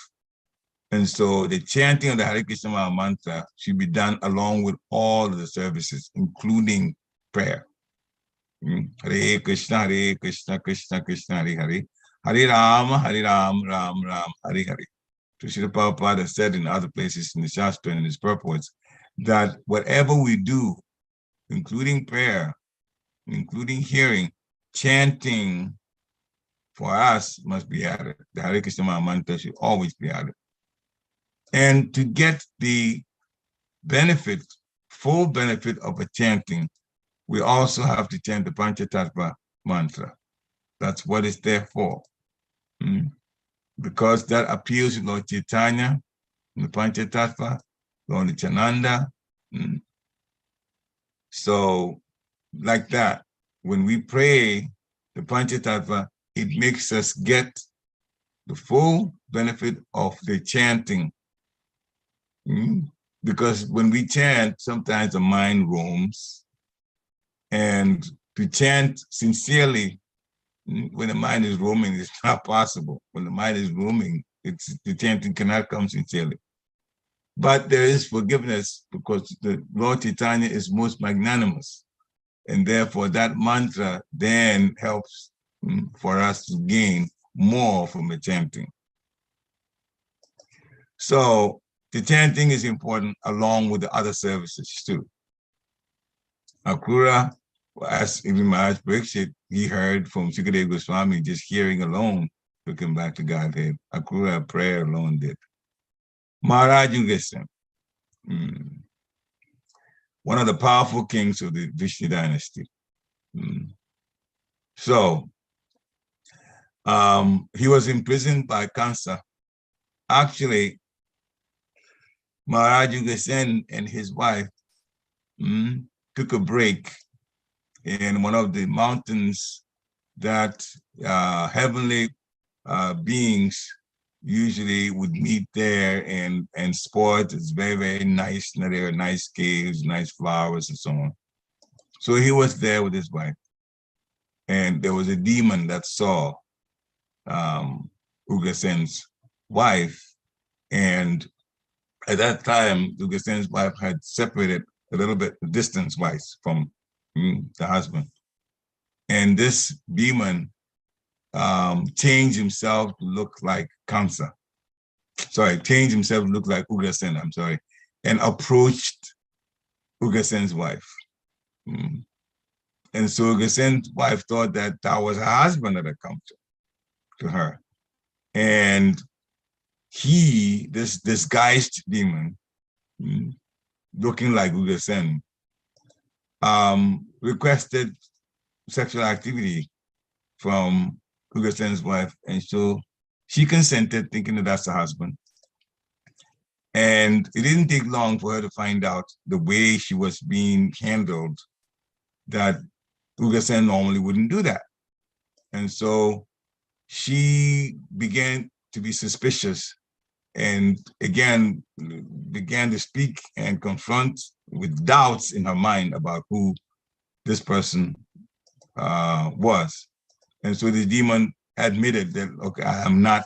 And so the chanting of the Hare Krishna Maha Mantra should be done along with all of the services, including prayer. Hare Krishna, Krishna Krishna, Hare Hare. Hare Rama, Ram Ram, Hare Hare. So Srila Prabhupada said in other places in the Shastra and his purports that whatever we do, including prayer, including hearing, chanting, for us must be added. The Hare Krishna Maha Mantra should always be added. And to get the benefit, full benefit of a chanting, we also have to chant the Panchatattva mantra. That's what it's there for. Because that appeals to Lord Chaitanya, the Panchatattva, Lord Nityananda. So, like that, when we pray the Panchatattva, it makes us get the full benefit of the chanting. Because when we chant, sometimes the mind roams. And to chant sincerely, when the mind is roaming, it's not possible. When the mind is roaming, the chanting cannot come sincerely. But there is forgiveness because the Lord Chaitanya is most magnanimous. And therefore that mantra then helps for us to gain more from the chanting. So the chanting is important along with the other services too. Akrura, as even Maharaj Pariksit, he heard from Sukadeva Goswami, just hearing alone took him back to Godhead. Akrura, prayer alone did. Maharaj Ugrasen, one of the powerful kings of the Vishnu dynasty. So he was imprisoned by Kansa. Actually, Maharaj Ugrasen and his wife took a break in one of the mountains that heavenly beings usually would meet there and sport. It's very, very nice. There are nice caves, nice flowers, and so on. So he was there with his wife. And there was a demon that saw Ugrasen's wife. And at that time, Ugrasen's wife had separated a little bit distance-wise from the husband. And this demon changed himself to look like Kamsa. Sorry, changed himself to look like Ugrasen, I'm sorry, and approached Ugrasen's wife. And so Ugrasen's wife thought that that was her husband that had come to her. And he, this disguised demon, looking like Ugrasen, requested sexual activity from Ugrasen's wife. And so she consented, thinking that that's her husband. And it didn't take long for her to find out the way she was being handled, that Ugrasen normally wouldn't do that. And so she began to be suspicious and again began to speak and confront with doubts in her mind about who this person was. And so the demon admitted that, okay, I am not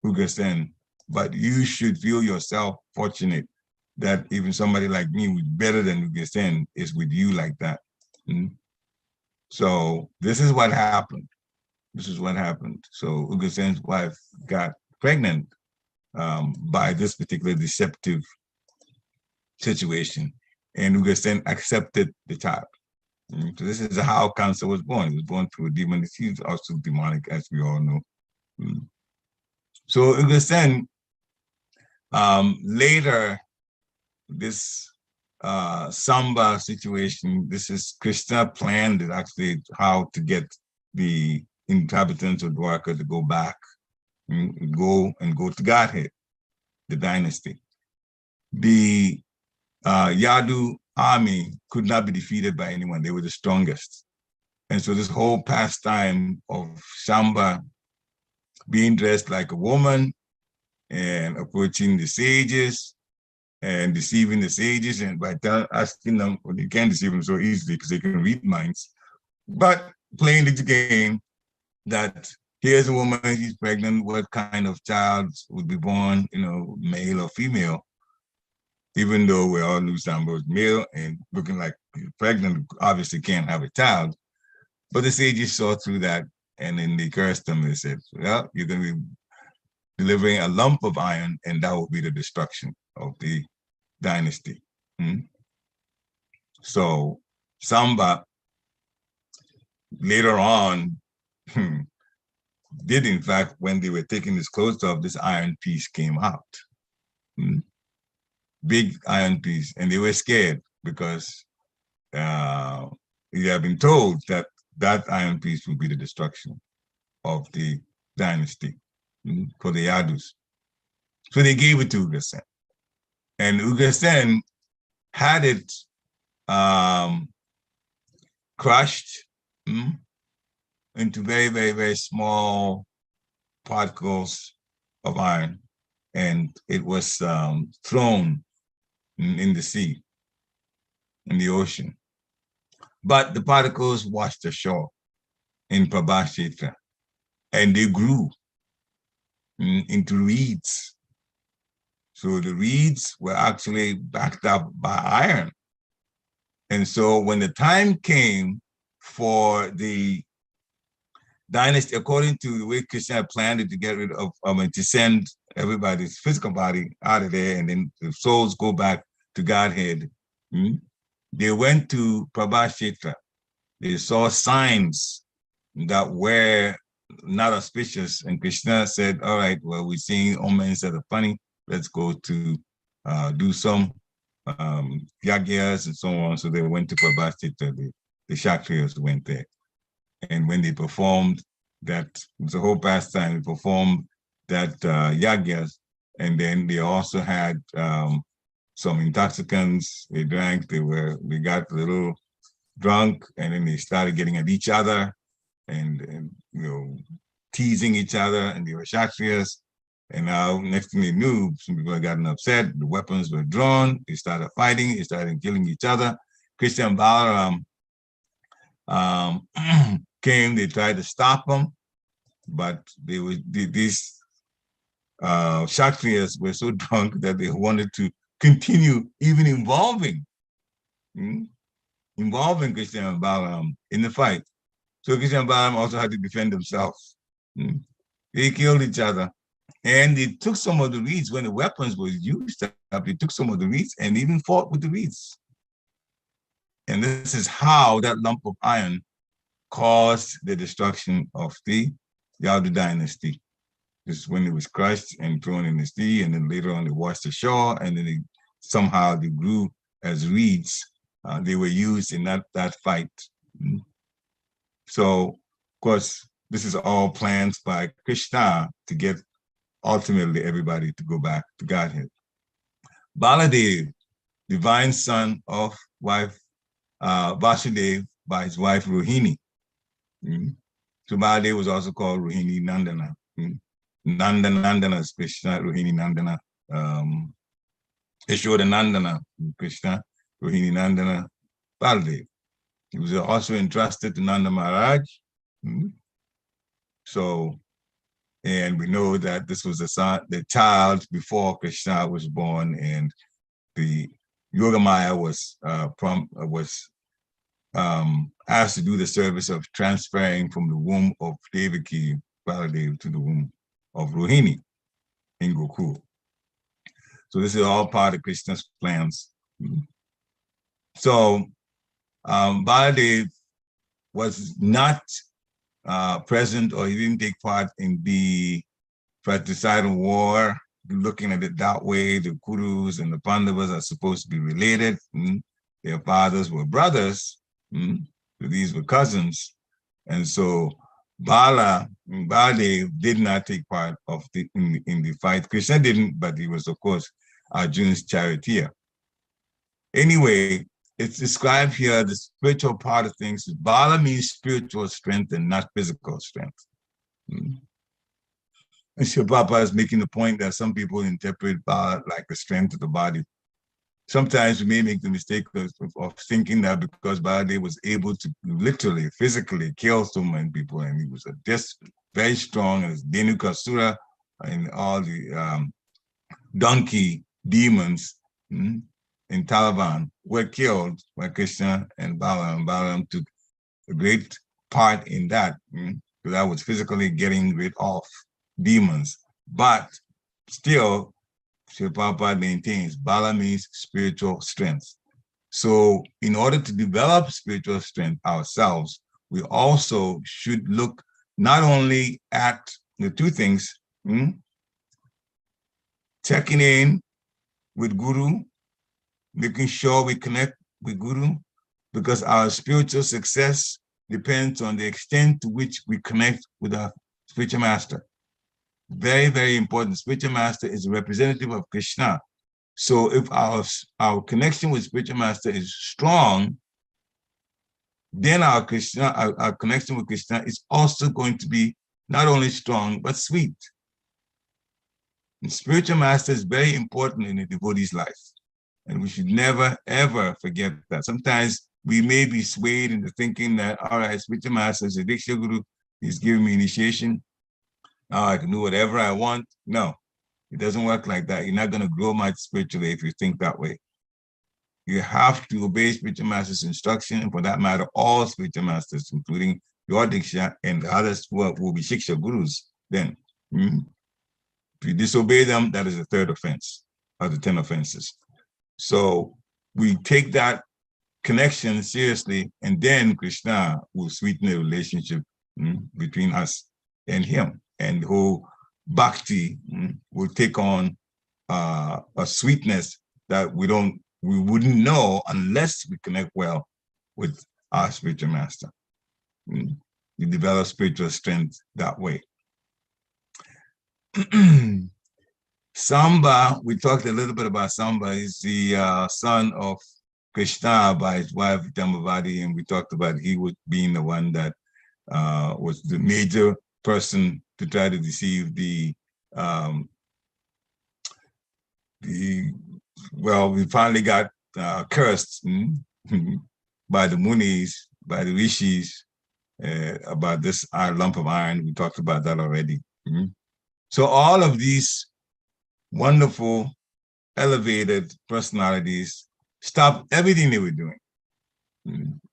Ugrasen, but you should feel yourself fortunate that even somebody like me who's better than Ugrasen is with you like that. So this is what happened. This is what happened. So Ugrasen's wife got pregnant by this particular deceptive situation, and Ugrasen accepted the child. So this is how cancer was born. It was born through a demon. He's also demonic, as we all know. So Ugrasen, later, this Samba situation, this is Krishna planned it actually how to get the inhabitants of Dwarka to go back, go to Godhead, the dynasty. The Yadu army could not be defeated by anyone. They were the strongest. And so this whole pastime of Samba being dressed like a woman and approaching the sages and deceiving the sages, and by asking them, well, you can't deceive them so easily because they can read minds, but playing the game that here's a woman, she's pregnant, what kind of child would be born, male or female, even though we all knew Samba was male and looking like pregnant, obviously can't have a child. But the sages saw through that, and then they cursed them. They said, well, you're going to be delivering a lump of iron, and that will be the destruction of the dynasty. So Samba later on did, in fact, when they were taking his clothes off, this iron piece came out. Big iron piece, and they were scared because they had been told that that iron piece would be the destruction of the dynasty for the Yadus. So they gave it to Ugrasen. And Ugrasen had it crushed into very, very, very small particles of iron. And it was thrown in the sea, in the ocean. But the particles washed ashore in Prabhashetra, and they grew into reeds. So the reeds were actually backed up by iron. And so when the time came for the dynasty, according to the way Krishna had planned it, to get rid of, to send everybody's physical body out of there, and then the souls go back to Godhead, they went to Prabhashetra. They saw signs that were not auspicious, and Krishna said, all right, well, we're seeing omens that are funny. Let's go to do some yagyas and so on. So they went to Prabhashetra. The Kshatriyas went there. And when they performed that, it was a whole pastime, they performed that yagyas. And then they also had some intoxicants. They drank. They got a little drunk, and then they started getting at each other, and teasing each other, and they were Kshatriyas. And now, next thing they knew, some people had gotten upset. The weapons were drawn. They started fighting. They started killing each other. Krishna and Balaram came. They tried to stop them, but these Kshatriyas were so drunk that they wanted to continue even involving Krishna and Balaram in the fight. So Krishna and Balaram also had to defend themselves. They killed each other. And they took some of the reeds when the weapons were used up. They took some of the reeds and even fought with the reeds. And this is how that lump of iron caused the destruction of the Yadu dynasty. This is when it was crushed and thrown in the sea, and then later on they washed ashore, and then somehow they grew as reeds. They were used in that fight. So, of course, this is all plans by Krishna to get ultimately everybody to go back to Godhead. Baladev, divine son of wife Vasudev by his wife Rohini. So Baladev was also called Rohini Nandana. Nandana is Krishna, Rohini Nandana. Yashoda Nandana, Krishna, Rohini Nandana, Baladev. He was also entrusted to Nanda Maharaj. So, and we know that this was the child before Krishna was born, and the Yogamaya was asked to do the service of transferring from the womb of Devaki, Baladev, to the womb of Rohini in Gokul. So this is all part of Krishna's plans. So Baladev was not present, or he didn't take part in the fratricidal war. Looking at it that way, the Kurus and the Pandavas are supposed to be related. Their fathers were brothers. So these were cousins. And so Baladev did not take part in the fight. Krishna didn't, but he was, of course, Arjuna's charioteer. Anyway, it's described here, the spiritual part of things. Bala means spiritual strength and not physical strength. And Srila Prabhupada is making the point that some people interpret Bala like the strength of the body. Sometimes we may make the mistake of thinking that because Baladev was able to literally, physically kill so many people, and he was very strong, as Dhenukasura and all the donkey demons in Taliban were killed by Krishna and Balaram. Balaram took a great part in that, because that was physically getting rid of demons. But still, Srila Prabhupada maintains Bala means spiritual strength. So in order to develop spiritual strength ourselves, we also should look not only at the two things, checking in with Guru, making sure we connect with Guru, because our spiritual success depends on the extent to which we connect with our spiritual master. Very, very important. Spiritual master is a representative of Krishna. So if our connection with spiritual master is strong, then our connection with Krishna is also going to be not only strong, but sweet. And spiritual master is very important in a devotee's life. And we should never, ever forget that. Sometimes we may be swayed into thinking that, all right, spiritual master is a Diksha Guru, he's giving me initiation. Now I can do whatever I want. No, it doesn't work like that. You're not going to grow much spiritually if you think that way. You have to obey spiritual master's instruction, and for that matter, all spiritual masters, including your Diksha and the others who will be Shiksha Gurus. Then, if you disobey them, that is the third offense of the 10 offenses. So we take that connection seriously, and then Krishna will sweeten the relationship between us and him. And the whole bhakti will take on a sweetness that we wouldn't know unless we connect well with our spiritual master. We develop spiritual strength that way. Samba, we talked a little bit about Samba. He's the son of Krishna by his wife Dhamavati, and we talked about he was being the one that was the major person to try to deceive well, we finally got cursed by the Munis, by the Rishis, about this lump of iron. We talked about that already. So all of these wonderful, elevated personalities stopped everything they were doing.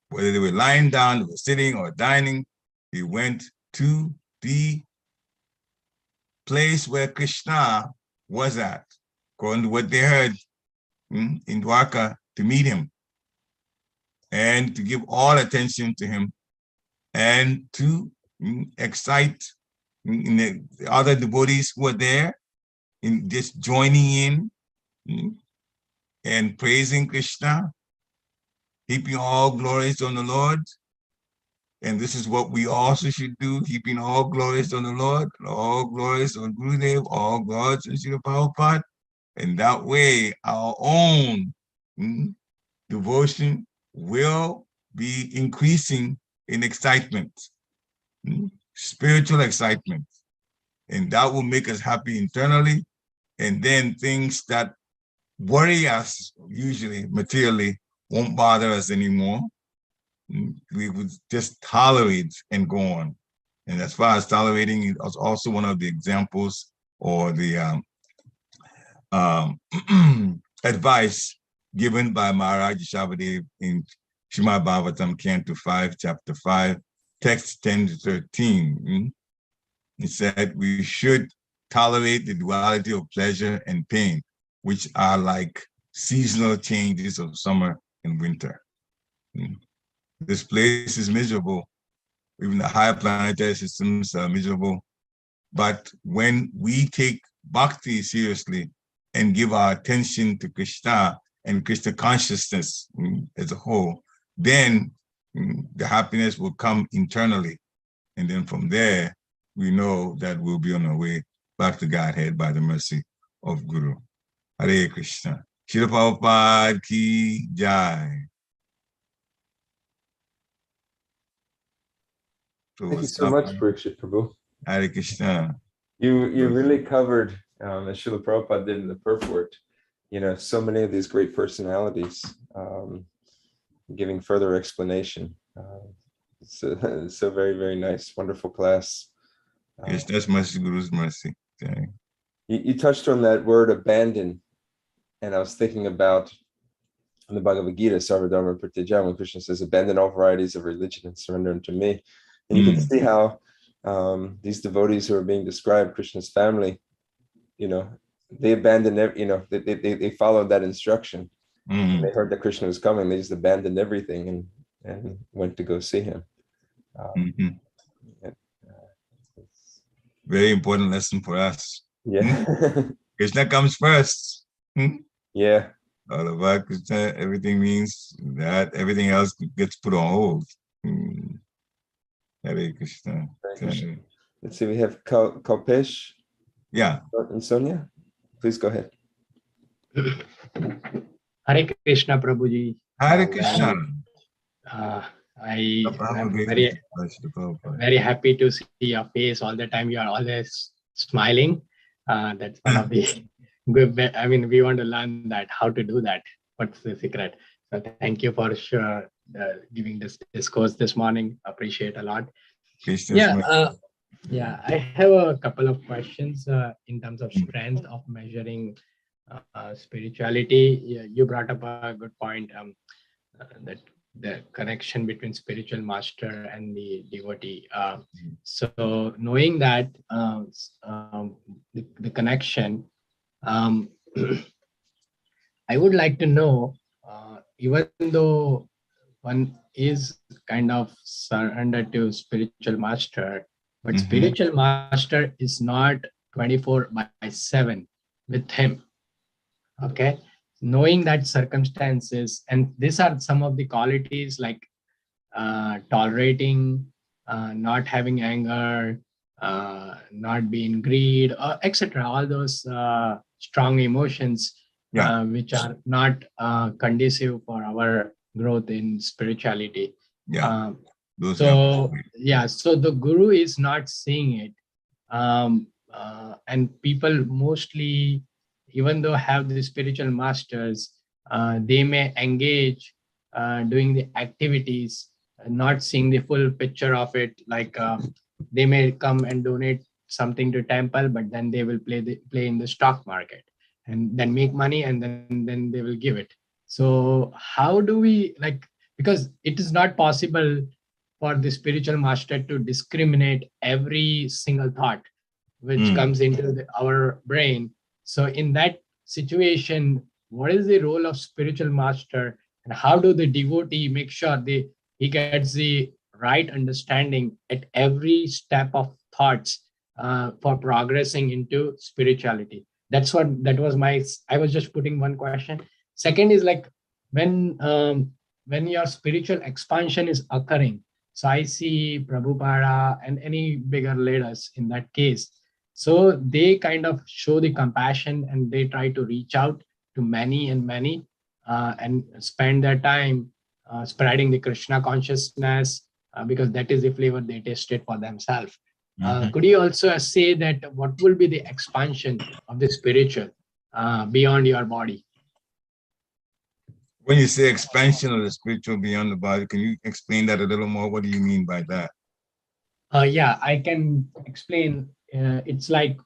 Whether they were lying down, they were sitting or dining, they went to the place where Krishna was at, according to what they heard in Dwarka, to meet him and to give all attention to him and to excite the other devotees who were there in just joining in and praising Krishna, heaping all glories on the Lord. And this is what we also should do, heaping all glories on the Lord, all glories on Gurudev, all glories on Srila Prabhupada. And that way, our own devotion will be increasing in excitement, spiritual excitement. And that will make us happy internally. And then things that worry us, usually materially, won't bother us anymore. We would just tolerate and go on. And as far as tolerating, it was also one of the examples or the advice given by Maharaj Shabbadev in Srimad Bhagavatam, Canto 5, Chapter 5, text 10 to 13. It said we should tolerate the duality of pleasure and pain, which are like seasonal changes of summer and winter. This place is miserable. Even the higher planetary systems are miserable. But when we take bhakti seriously and give our attention to Krishna and Krishna consciousness as a whole, then the happiness will come internally. And then from there, we know that we'll be on our way back to Godhead by the mercy of Guru. Hare Krishna. Srila Prabhupada ki jai. Thank you so much, Pariksit Prabhu. Hare Krishna. You really covered, as Srila Prabhupada did in the purport, so many of these great personalities, giving further explanation. So very, very nice, wonderful class. Yes, that's mercy, Guru's mercy. Okay. You touched on that word abandon, and I was thinking about in the Bhagavad Gita, Sarvadharma Pratyaja, when Krishna says, abandon all varieties of religion and surrender unto me. And you can see how these devotees who are being described, Krishna's family, they abandoned, they followed that instruction. When they heard that Krishna was coming, they just abandoned everything and went to go see him. Very important lesson for us. Yeah. Krishna comes first. Yeah. All about Krishna, everything means that everything else gets put on hold. Hare Krishna. Let's see, we have Kalpesh. Yeah. And Sonia, please go ahead. Hare Krishna, Prabhuji. Hare Krishna. I am very happy to see your face all the time. You are always smiling. That's one of the good. I mean, we want to learn that, how to do that. What's the secret? So thank you for sure giving this discourse this morning. Appreciate a lot. Yeah, I have a couple of questions in terms of strength of measuring spirituality. You brought up a good point that the connection between spiritual master and the devotee. So knowing that the connection, I would like to know, even though one is kind of surrendered to spiritual master, but spiritual master is not 24/7 with him. Okay, knowing that circumstances, and these are some of the qualities like tolerating, not having anger, not being greed, etc. All those strong emotions, Yeah. which are not conducive for our growth in spirituality. Yeah. Those So yeah, so the guru is not seeing it. And people mostly, even though have the spiritual masters, they may engage doing the activities, not seeing the full picture of it. Like they may come and donate something to temple, but then they will play in the stock market and then make money, and then they will give it. So how do we, like, because it is not possible for the spiritual master to discriminate every single thought which comes into our brain. So in that situation, what is the role of spiritual master, and how do the devotee make sure he gets the right understanding at every step of thoughts for progressing into spirituality? That was my, I was just putting one question. Second is like, when your spiritual expansion is occurring, so I see Prabhupada and any bigger leaders in that case. So they kind of show the compassion and they try to reach out to many and many and spend their time spreading the Krishna consciousness because that is the flavor they tasted for themselves. Could you also say that what will be the expansion of the spiritual beyond your body? When you say expansion of the spiritual beyond the body, can you explain that a little more? What do you mean by that? Yeah, I can explain. It's like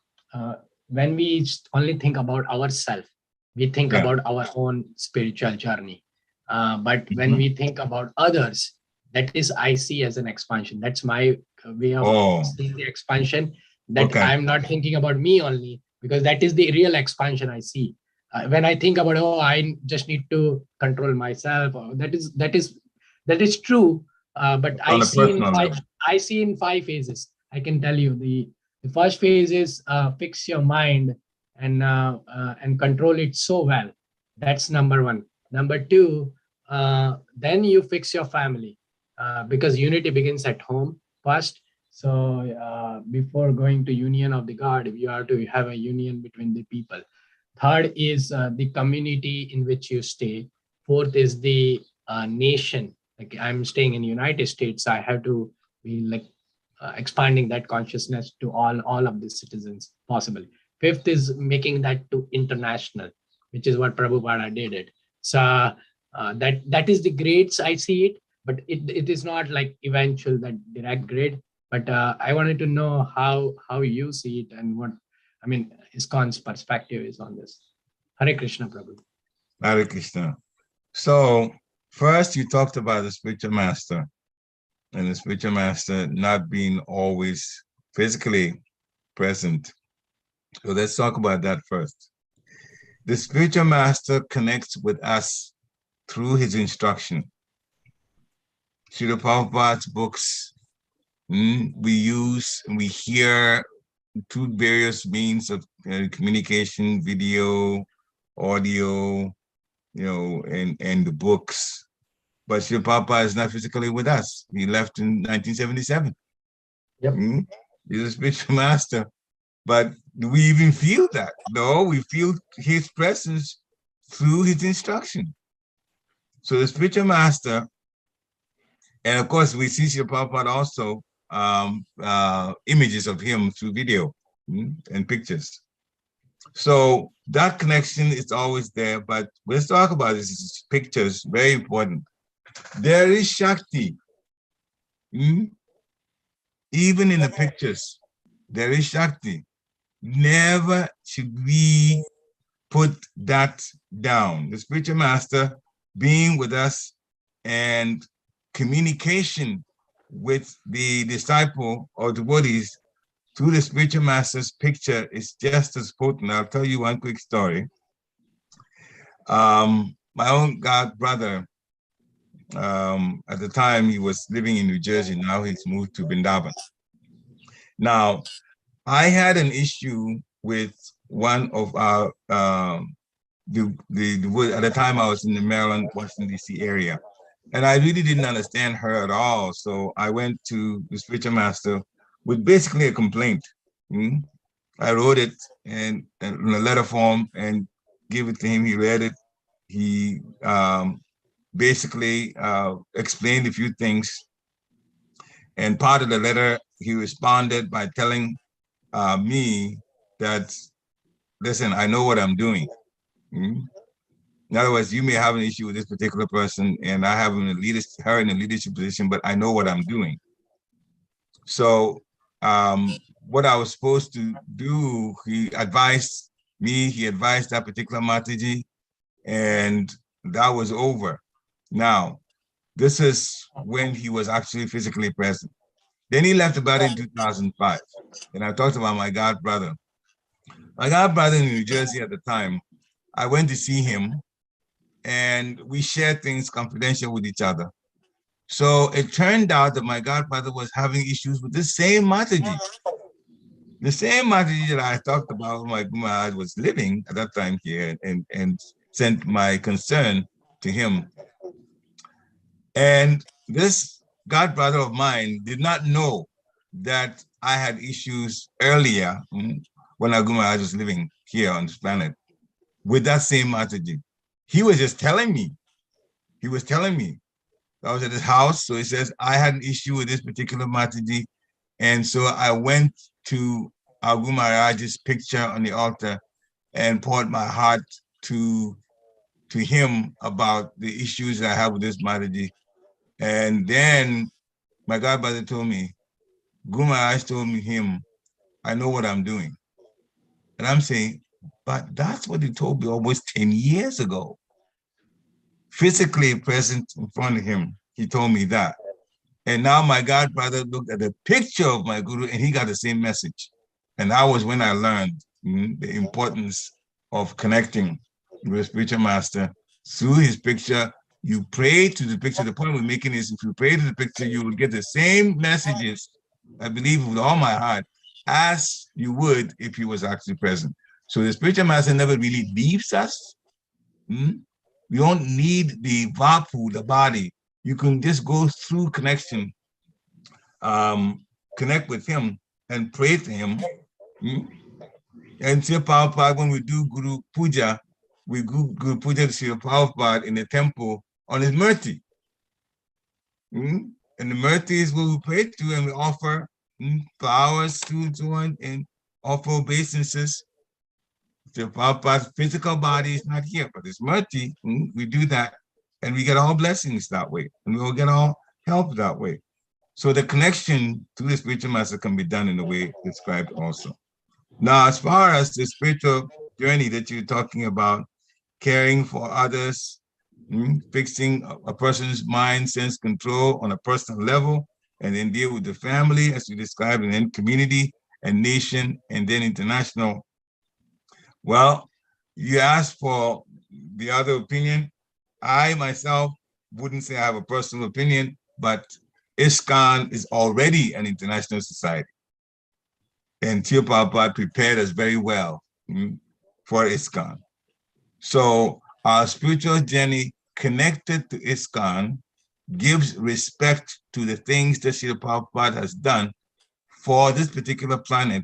when we only think about ourselves, we think about our own spiritual journey. But when we think about others, that is I see as an expansion. That's my way of seeing the expansion. That I'm not thinking about me only, because that is the real expansion I see. When I think about, oh, I just need to control myself, that is true. But I see in five phases. I can tell you the first phase is fix your mind and control it so well. That's number one. Number two, then you fix your family because unity begins at home first. So before going to union of the God, you have to have a union between the people. Third is the community in which you stay. Fourth is the nation. Like I'm staying in the United States, I have to be like expanding that consciousness to all of the citizens possible. Fifth is making that to international, which is what Prabhupada did it. So that is the grades I see it, but it is not like eventual that direct grade. But I wanted to know how you see it and what, I mean, ISKCON's perspective is on this. Hare Krishna, Prabhu. Hare Krishna. So first you talked about the spiritual master and the spiritual master not being always physically present. So let's talk about that first. The spiritual master connects with us through his instruction. Srila Prabhupada's books, we use and we hear through various means of communication, video, audio, and the books. But Srila Prabhupada is not physically with us. He left in 1977. Yep. He's a spiritual master. But do we even feel that? No, we feel his presence through his instruction. So the spiritual master, and of course we see Srila Prabhupada also images of him through video and pictures. So that connection is always there, but let's talk about this. Pictures, very important. There is Shakti. Even in the pictures, there is Shakti. Never should we put that down. The spiritual master being with us and communication with the disciple or devotees through the spiritual master's picture is just as potent. I'll tell you one quick story. My own god brother, at the time he was living in New Jersey, now he's moved to Vrindavan. Now, I had an issue with one of our, at the time I was in the Maryland, Washington, D.C. area. And I really didn't understand her at all. So I went to the spiritual master with basically a complaint. I wrote it in a letter form and gave it to him. He read it. He basically explained a few things. And part of the letter, he responded by telling me that, listen, I know what I'm doing. In other words, you may have an issue with this particular person, and I have her in a leadership position, but I know what I'm doing. So what I was supposed to do, he advised me, he advised that particular Mataji, and that was over. Now, this is when he was actually physically present. Then he left about in 2005. And I talked about my god brother. My god brother in New Jersey at the time, I went to see him and we shared things confidential with each other. So it turned out that my godfather was having issues with the same Mataji. The same Mataji that I talked about when my Guma was living at that time here and sent my concern to him. And this godbrother of mine did not know that I had issues earlier when Aguma was living here on this planet with that same Mataji. He was just telling me. He was telling me. I was at his house, so he says, I had an issue with this particular Mataji. And so I went to Agu Maharaj's picture on the altar and poured my heart to him about the issues that I have with this Mataji. And then my godbrother told me, Guru Maharaj told me I know what I'm doing. And I'm saying, but that's what he told me almost 10 years ago. Physically present in front of him, he told me that. And now my godbrother looked at the picture of my guru and he got the same message. And that was when I learned the importance of connecting with a spiritual master through his picture. You pray to the picture. The point we're making is if you pray to the picture, you will get the same messages, I believe with all my heart, as you would if he was actually present. So the spiritual master never really leaves us. You don't need the vapu, the body. You can just go through connection, connect with him and pray to him. And Sri Prabhupada, when we do Guru Puja, we do Guru Puja to Sri Prabhupada in the temple on his Murti. And the Murti is what we pray to, and we offer flowers to and so on, and offer obeisances. Sri Prabhupada's physical body is not here, but his Murti, we do that, and we get all blessings that way, and we will get all help that way. So the connection to the spiritual master can be done in the way described also. Now, as far as the spiritual journey that you're talking about, caring for others, fixing a person's mind, sense control on a personal level, and then deal with the family, as you described, and then community and nation, and then international. Well, you asked for the other opinion. I myself wouldn't say I have a personal opinion, but ISKCON is already an international society. And Sri Prabhupada prepared us very well for ISKCON. So our spiritual journey connected to ISKCON gives respect to the things that Sri Prabhupada has done for this particular planet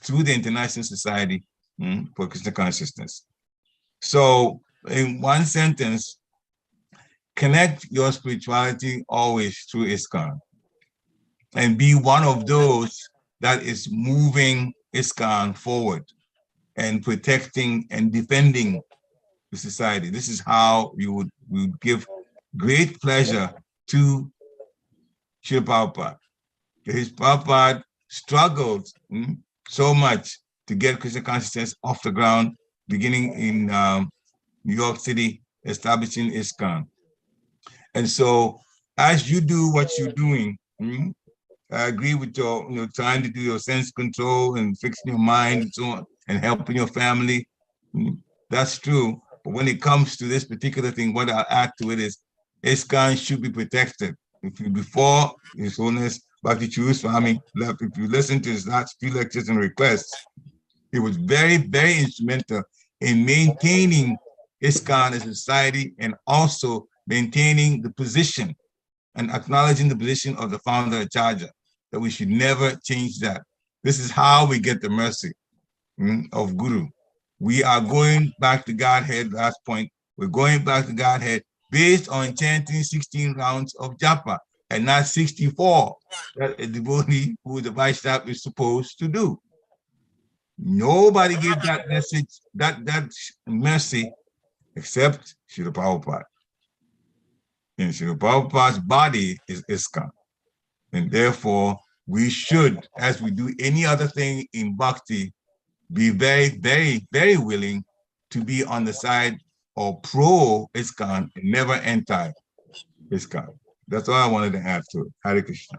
through the International Society for Krishna Consciousness. So in one sentence, connect your spirituality always through ISKCON and be one of those that is moving ISKCON forward and protecting and defending the society. This is how you would give great pleasure to Srila Prabhupada. His Prabhupada struggled so much to get Krishna consciousness off the ground, beginning in New York City, establishing ISKCON. And so as you do what you're doing, I agree with your, trying to do your sense control and fixing your mind and so on, and helping your family. That's true. But when it comes to this particular thing, what I'll add to it is ISKCON should be protected. Before His Holiness Bhakti Churu Swami left, if you listen to his last few lectures and requests, he was very, very instrumental in maintaining ISKCON as a society and also maintaining the position and acknowledging the position of the founder Acharya, that we should never change that. This is how we get the mercy. of Guru. We are going back to Godhead, last point. We're going back to Godhead based on chanting 16 rounds of japa and not 64 that a devotee who is a Vaishnava is supposed to do. Nobody gave that message, that mercy, except Srila Prabhupada. And Srila Prabhupada's body is ISKCON. And therefore, we should, as we do any other thing in bhakti, be very, very, very willing to be on the side or pro ISKCON and never anti ISKCON. That's all I wanted to add to it. Hare Krishna.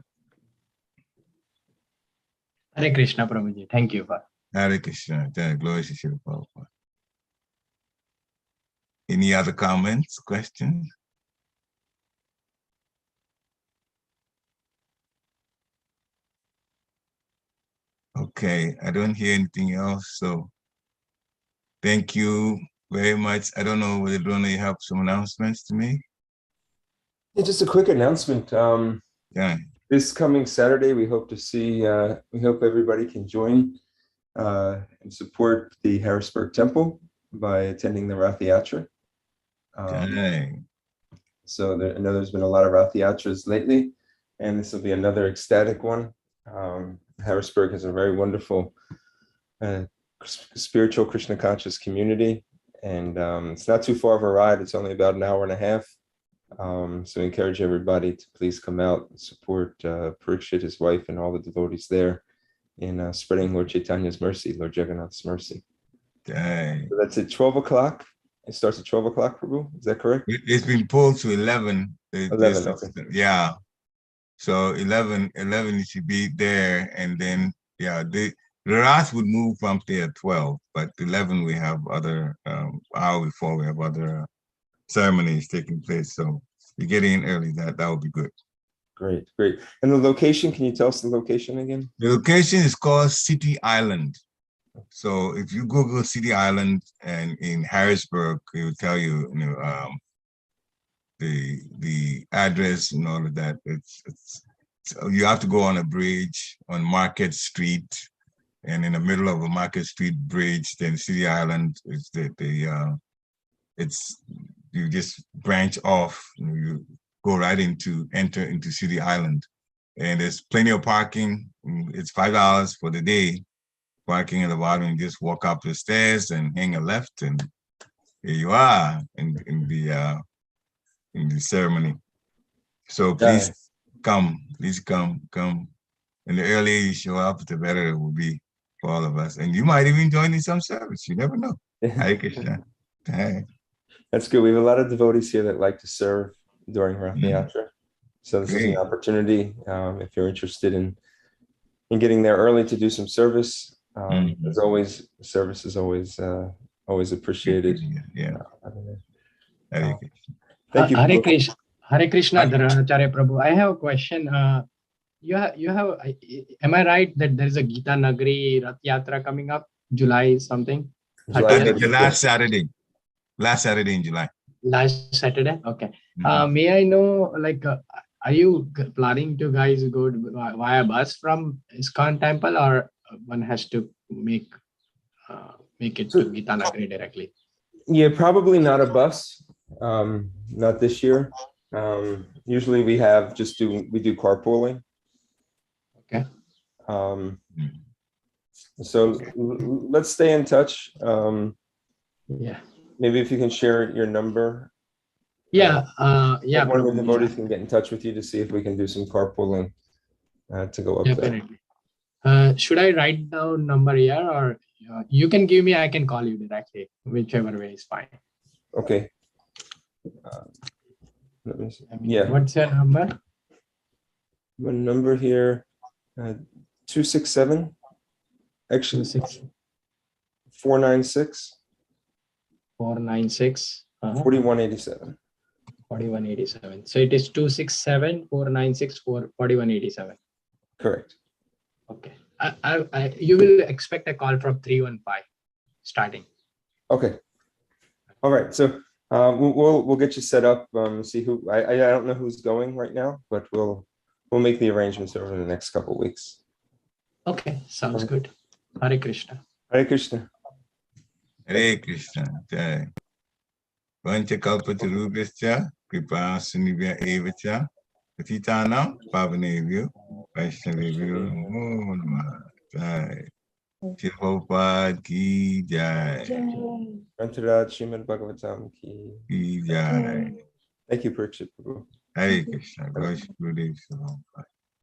Hare Krishna, Prabhuji. Thank you. Hare Krishna. Glory to Srila Prabhupada. Any other comments, questions? Okay, I don't hear anything else, so thank you very much. I don't know whether you have some announcements to make. Yeah, just a quick announcement. Yeah. This coming Saturday, we hope to see, we hope everybody can join and support the Harrisburg Temple by attending the Rath Yatra. So I know there's been a lot of Rath Yatras lately, and this will be another ecstatic one. Harrisburg has a very wonderful spiritual Krishna conscious community, and it's not too far of a ride. It's only about an hour and a half. So I encourage everybody to please come out and support Pariksit, his wife, and all the devotees there in spreading Lord Chaitanya's mercy, Lord Jagannath's mercy. So that's at 12 o'clock. It starts at 12 o'clock, Prabhu. Is that correct? It's been pulled to 11. 11, okay. Yeah. So 11 you should be there, and then the Rath would move from there at 12, but 11 we have other hour before we have other ceremonies taking place. So you get in early, that would be good. Great. And the location, can you tell us the location again? The location is called City Island. So if you Google City Island and in Harrisburg, it will tell you, the address and all of that. It's you have to go on a bridge on Market Street, and in the middle of a Market Street bridge, then City Island is it's you just branch off, you go right enter into City Island, and there's plenty of parking. It's $5 for the day. Parking at the bottom, you just walk up the stairs and hang a left, and here you are in the ceremony. So please come. And the earlier you show up, the better it will be for all of us. And you might even join in some service. You never know. Hare Krishna. That's good. We have a lot of devotees here that like to serve during Rath Yatra. So this is an opportunity, if you're interested in getting there early to do some service. As always, service is always appreciated. Thank you. Hare Krishna, Dhanacharya Prabhu. I have a question. You have. Am I right that there is a Gita Nagari Rath Yatra coming up, July something? The last Saturday in July. Last Saturday, okay. May I know, are you planning to guys go via bus from ISKCON temple, or one has to make it to Gita Nagari directly? Yeah, probably not a bus. Not this year. Usually we do carpooling. Okay. So let's stay in touch. Yeah. Maybe if you can share your number. Yeah. One of the devotees can get in touch with you to see if we can do some carpooling to go up Definitely. Should I write down number here, or you can give me? I can call you directly. Whichever way is fine. Okay. Let me see. What's your number? My number here, 267. Actually, 496. 496. 4187. 4187. So it is 267 496 4187. Correct. Okay. You will expect a call from 315 starting. Okay. All right. So we'll get you set up. See who I don't know who's going right now, but we'll make the arrangements over the next couple of weeks. Okay. Sounds good. Hare Krishna. Hare Krishna. Hare Krishna. Jai. Vanchakalpatarubhyascha kripa sunibhya evacha patitanam pavanebhyo vaishnavebhyo namo namah. Jai. Shri Prabhupada ki jai. Grantaraj Srimad Bhagavatam ki. Ki jai. Thank you, Pariksit Prabhu. Hare Krishna. Gosh Gurudev Shalom.